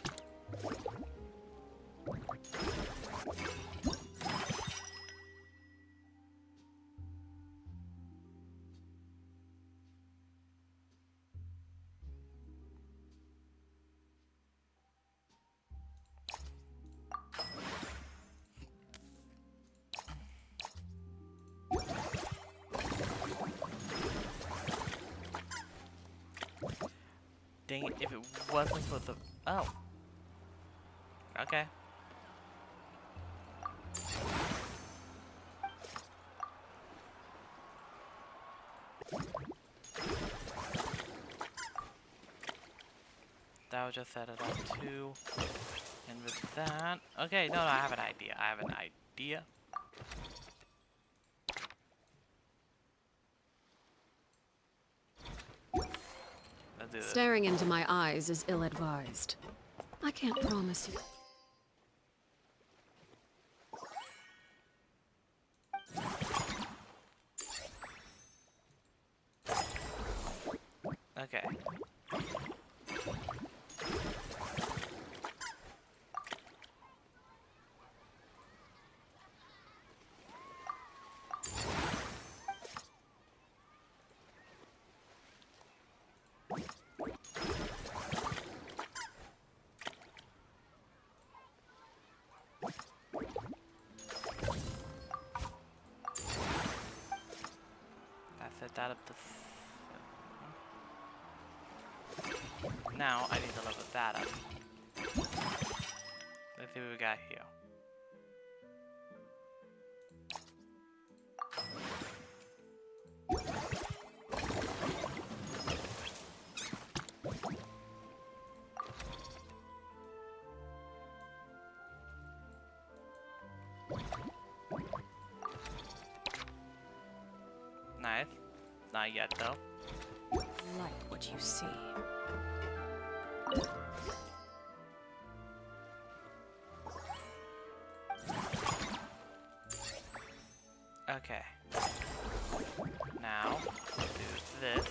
Dang it, if it wasn't for the... Oh. Okay. That would just set it up too. And with that... Okay, no, I have an idea. I have an idea. Staring into my eyes is ill-advised. I can't promise you. Okay. Set that up to... Now I need to level that up. Let's see what we got here. Nice. Not yet, though. Like what you see. Okay. Now, do this.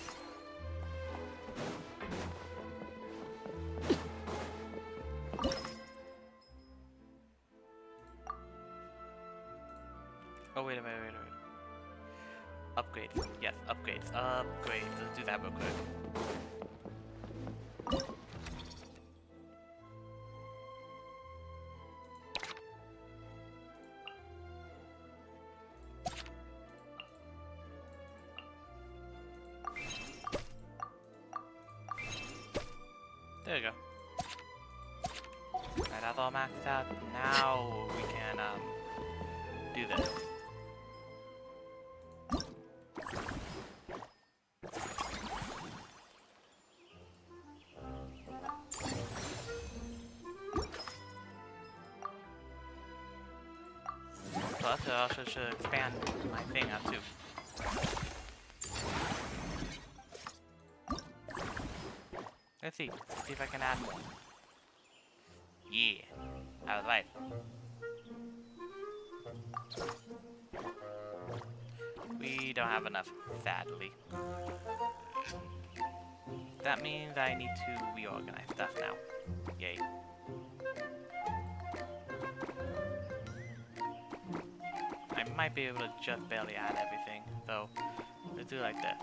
Oh, wait a minute, wait a minute. Upgrades. Yes, upgrades. Upgrades. Let's do that real quick. There we go. Alright, that's all maxed out. Now we can do this. also should expand my thing out too. Let's see if I can add more. Yeah, I was right. We don't have enough, sadly. That means I need to reorganize stuff now. Yay. I might be able to just barely add everything, so let's do it like this.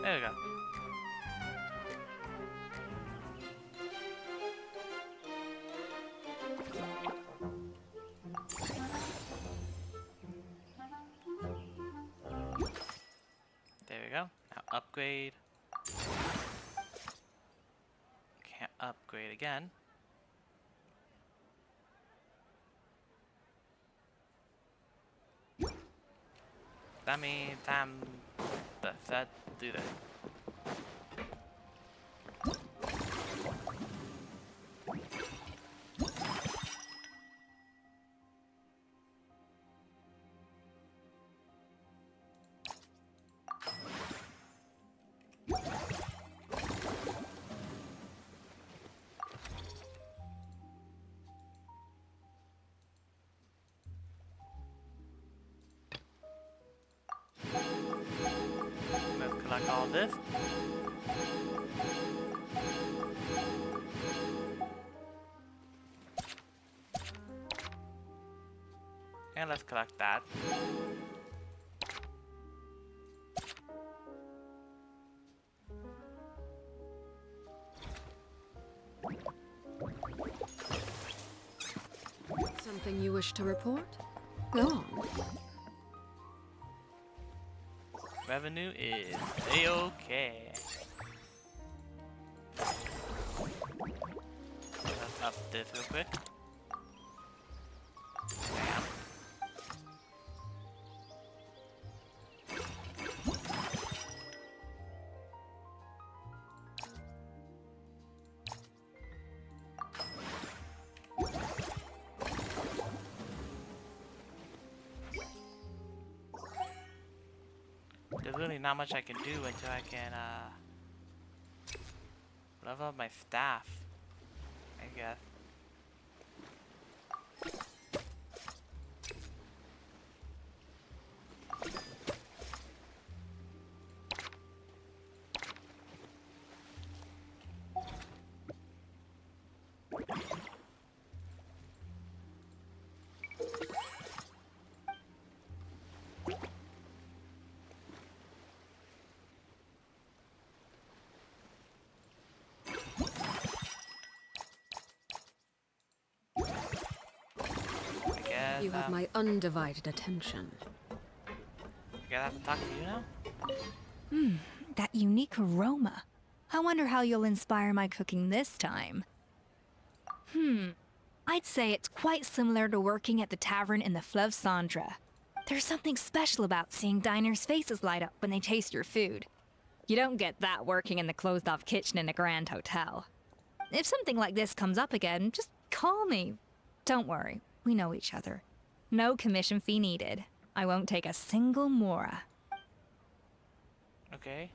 There we go. There we go. Now upgrade. Can't upgrade again. That means I'm the set do this. Let's collect all this. And let's collect that. Something you wish to report? Go on. Revenue is a-okay. Let's up this real quick. Bam. There's really not much I can do until I can level up my staff, I guess. You have my undivided attention. I guess I have to talk to you now? That unique aroma. I wonder how you'll inspire my cooking this time. I'd say it's quite similar to working at the tavern in the Fleuve Cendra. There's something special about seeing diners' faces light up when they taste your food. You don't get that working in the closed-off kitchen in a grand hotel. If something like this comes up again, just call me. Don't worry, we know each other. No commission fee needed. I won't take a single mora. Okay.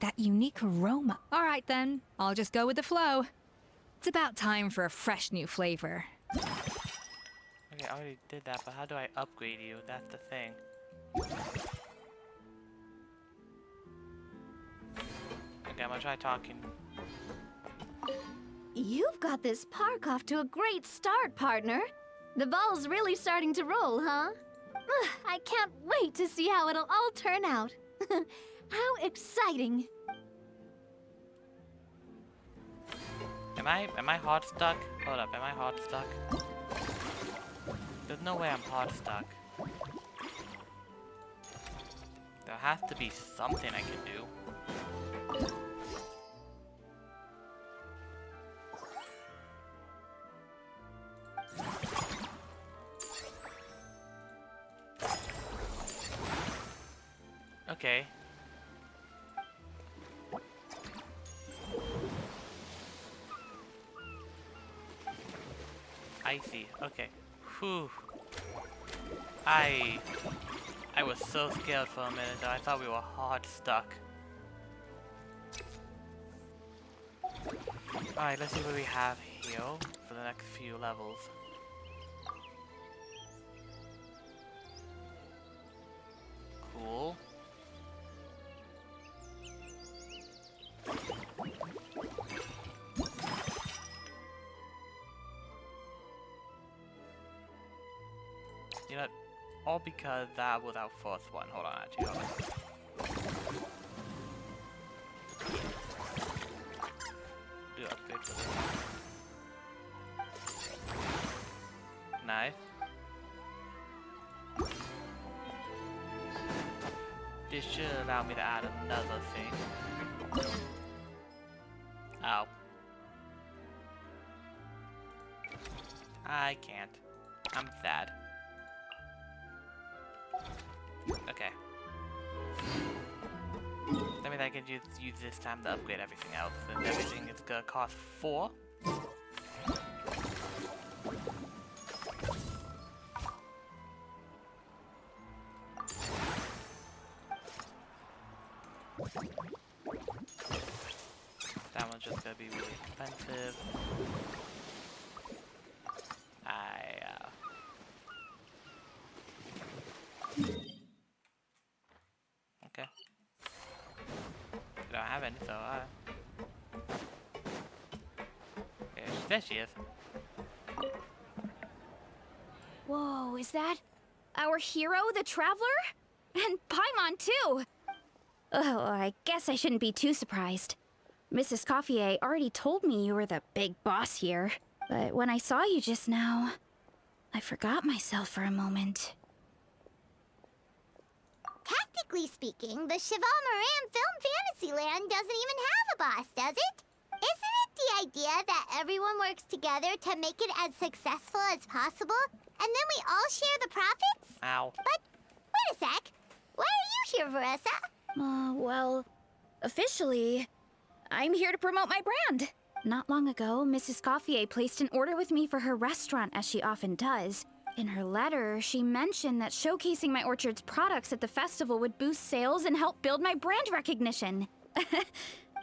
That unique aroma. All right then, I'll just go with the flow. It's about time for a fresh new flavor. Okay, I already did that, but how do I upgrade you? That's the thing. Okay, I'm gonna try talking. You've got this park off to a great start, partner. The ball's really starting to roll, huh? I can't wait to see how it'll all turn out. How exciting. Am I hard stuck? Hold up, am I hard stuck? There's no way I'm hard stuck. There has to be something I can do. Okay. I see. Okay. Whew. I was so scared for a minute that I thought we were hard stuck. Alright, let's see what we have here for the next few levels. Cool. You know, all because that was our first one. Hold on, actually. Hold on. Do upgrade for this one. Nice. This should allow me to add another thing. Ow. I can't. I'm sad. Okay. That means I can use this time to upgrade everything else, and everything is gonna cost 4. That one's just gonna be really expensive. Okay. I don't have any, so yeah, there she is. Whoa, is that our hero, the Traveler? And Paimon, too! Oh, I guess I shouldn't be too surprised. Mrs. Coiffier already told me you were the big boss here. But when I saw you just now, I forgot myself for a moment. Technically speaking, the Cheval Moran Film Fantasyland doesn't even have a boss, does it? Isn't it the idea that everyone works together to make it as successful as possible, and then we all share the profits? Ow. But, wait a sec. Why are you here, Veressa? Well, officially, I'm here to promote my brand. Not long ago, Mrs. Coiffier placed an order with me for her restaurant, as she often does. In her letter, she mentioned that showcasing my orchard's products at the festival would boost sales and help build my brand recognition.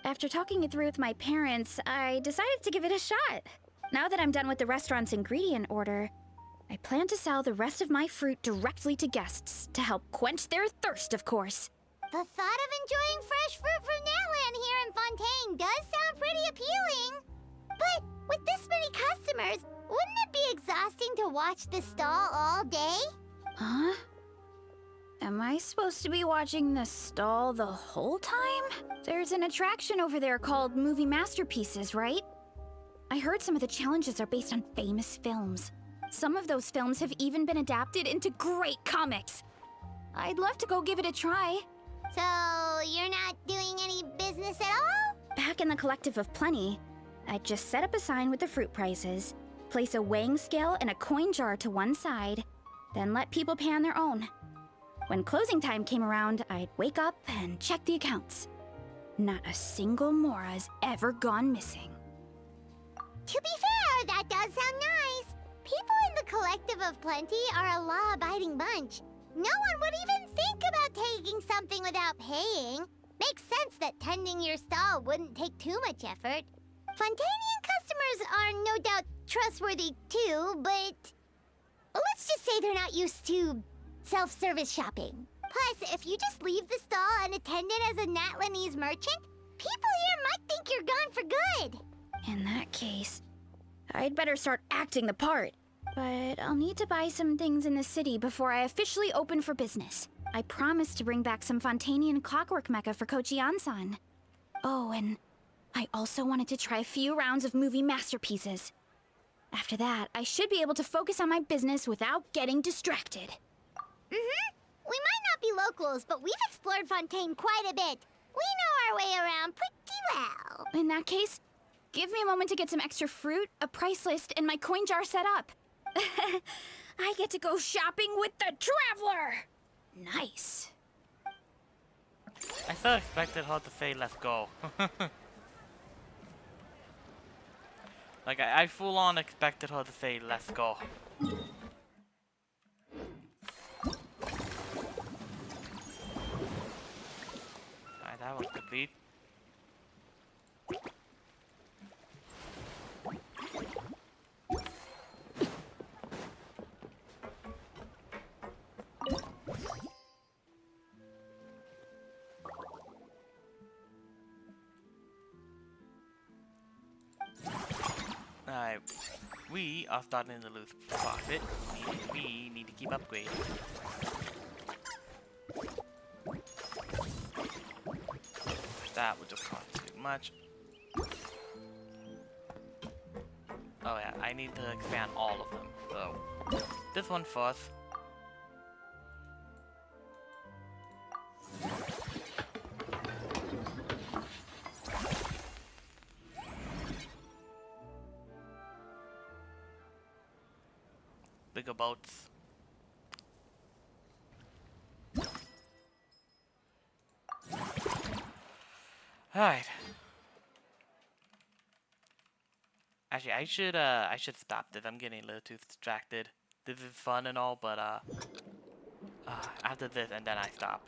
After talking it through with my parents, I decided to give it a shot. Now that I'm done with the restaurant's ingredient order, I plan to sell the rest of my fruit directly to guests to help quench their thirst, of course. The thought of enjoying fresh fruit from Natland here in Fontaine does sound pretty appealing. But with this many customers, wouldn't it be exhausting to watch the stall all day? Huh? Am I supposed to be watching the stall the whole time? There's an attraction over there called Movie Masterpieces, right? I heard some of the challenges are based on famous films. Some of those films have even been adapted into great comics. I'd love to go give it a try. So, you're not doing any business at all? Back in the Collective of Plenty, I'd just set up a sign with the fruit prices, place a weighing scale and a coin jar to one side, then let people pay on their own. When closing time came around, I'd wake up and check the accounts. Not a single Mora's ever gone missing. To be fair, that does sound nice. People in the Collective of Plenty are a law-abiding bunch. No one would even think about taking something without paying. Makes sense that tending your stall wouldn't take too much effort. Fontainian customers are no doubt trustworthy too, but let's just say they're not used to self-service shopping. Plus, if you just leave the stall unattended as a Natlanese merchant, people here might think you're gone for good. In that case, I'd better start acting the part. But I'll need to buy some things in the city before I officially open for business. I promised to bring back some Fontainian clockwork mecha for Kochi-san. Oh, and I also wanted to try a few rounds of movie masterpieces. After that, I should be able to focus on my business without getting distracted. Mm-hmm. We might not be locals, but we've explored Fontaine quite a bit. We know our way around pretty well. In that case, give me a moment to get some extra fruit, a price list, and my coin jar set up. I get to go shopping with the Traveler! Nice. I still expected her to say let's go. Like, I full on expected her to say let's go. Alright, that was complete. Alright, we are starting to lose profit, meaning we need to keep upgrading. That would just cost too much. Oh yeah, I need to expand all of them. So, this one first. Bigger boats. Alright. Actually, I should stop this. I'm getting a little too distracted. This is fun and all, but after this and then I stop.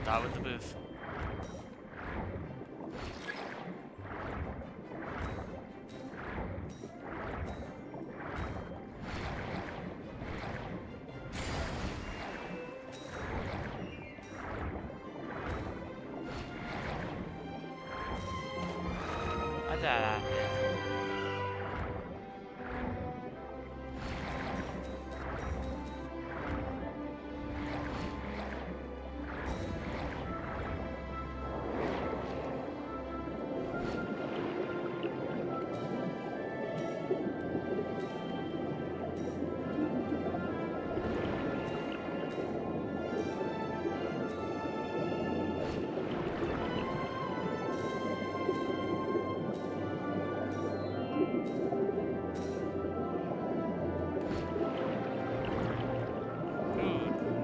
Start with the booth.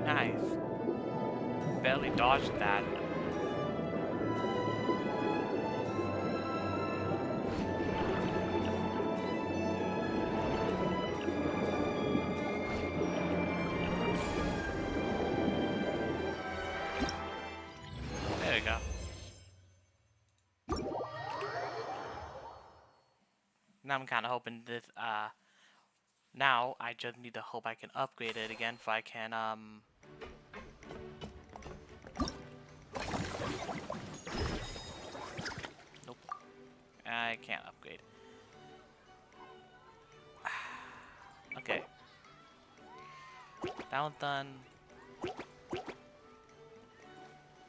Nice. Barely dodged that. There we go. Now I'm kind of hoping this, now I just need to hope I can upgrade it again if I can, nope. I can't upgrade. Okay. That one's done.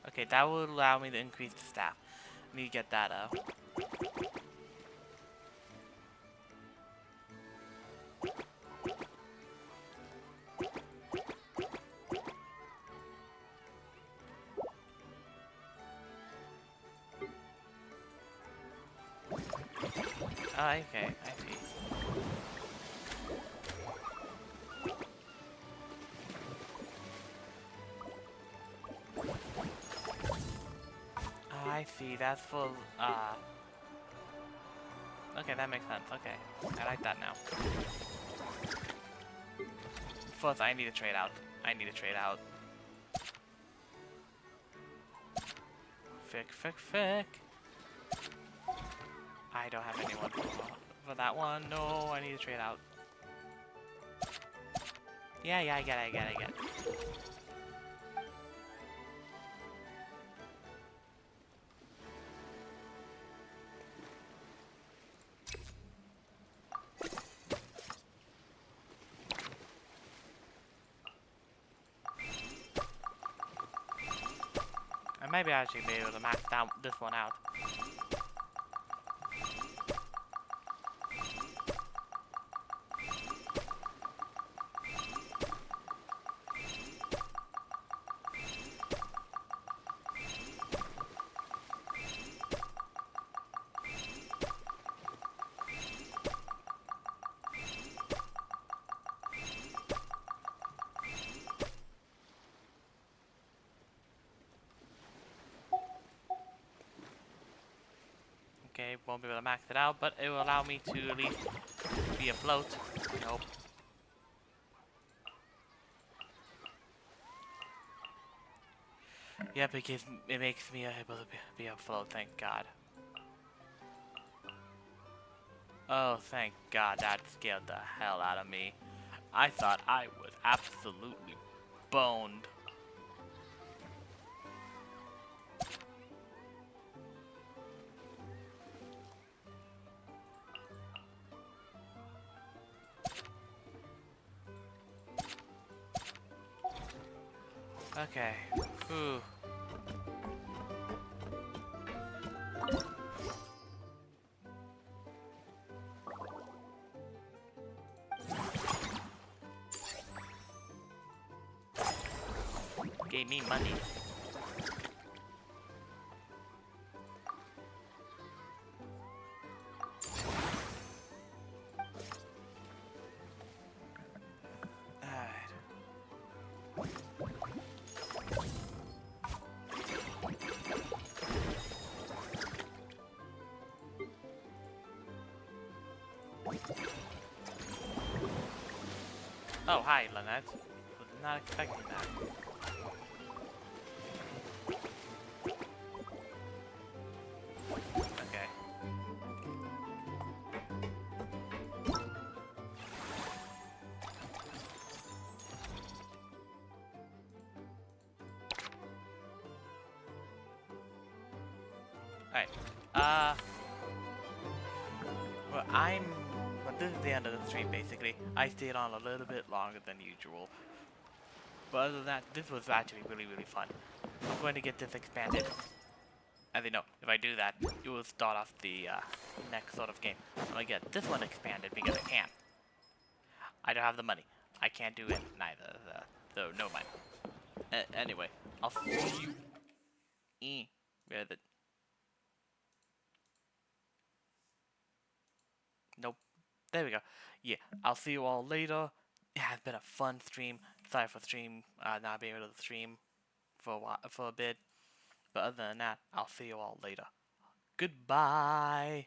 Okay, that would allow me to increase the staff. I need to get that up. Okay, I see. I see, that's for, okay, that makes sense, okay. I like that now. First, I need to trade out. I need to trade out. Fick. I don't have anyone for that one. No, I need to trade out. Yeah, I get it. I might be actually be able to max out this one out. won't be able to max it out, but it will allow me to at least be afloat. Nope. Yeah, because it makes me able to be afloat, thank God. Oh, thank God, that scared the hell out of me. I thought I was absolutely boned. Okay. Ooh. Gave me money. Oh, hi, Lynette. Was not expecting that. Okay. Alright. Well, this is the end of the stream, basically. I stayed on a little bit longer than usual. But other than that, this was actually really, really fun. I'm going to get this expanded. As you know, if I do that, it will start off the next sort of game. I'm going to get this one expanded because I can. I don't have the money. I can't do it neither, so no mind. Anyway, I'll see you. Where the... Nope. There we go. Yeah, I'll see you all later. It has been a fun stream. Sorry for not being able to stream for a bit. But other than that, I'll see you all later. Goodbye.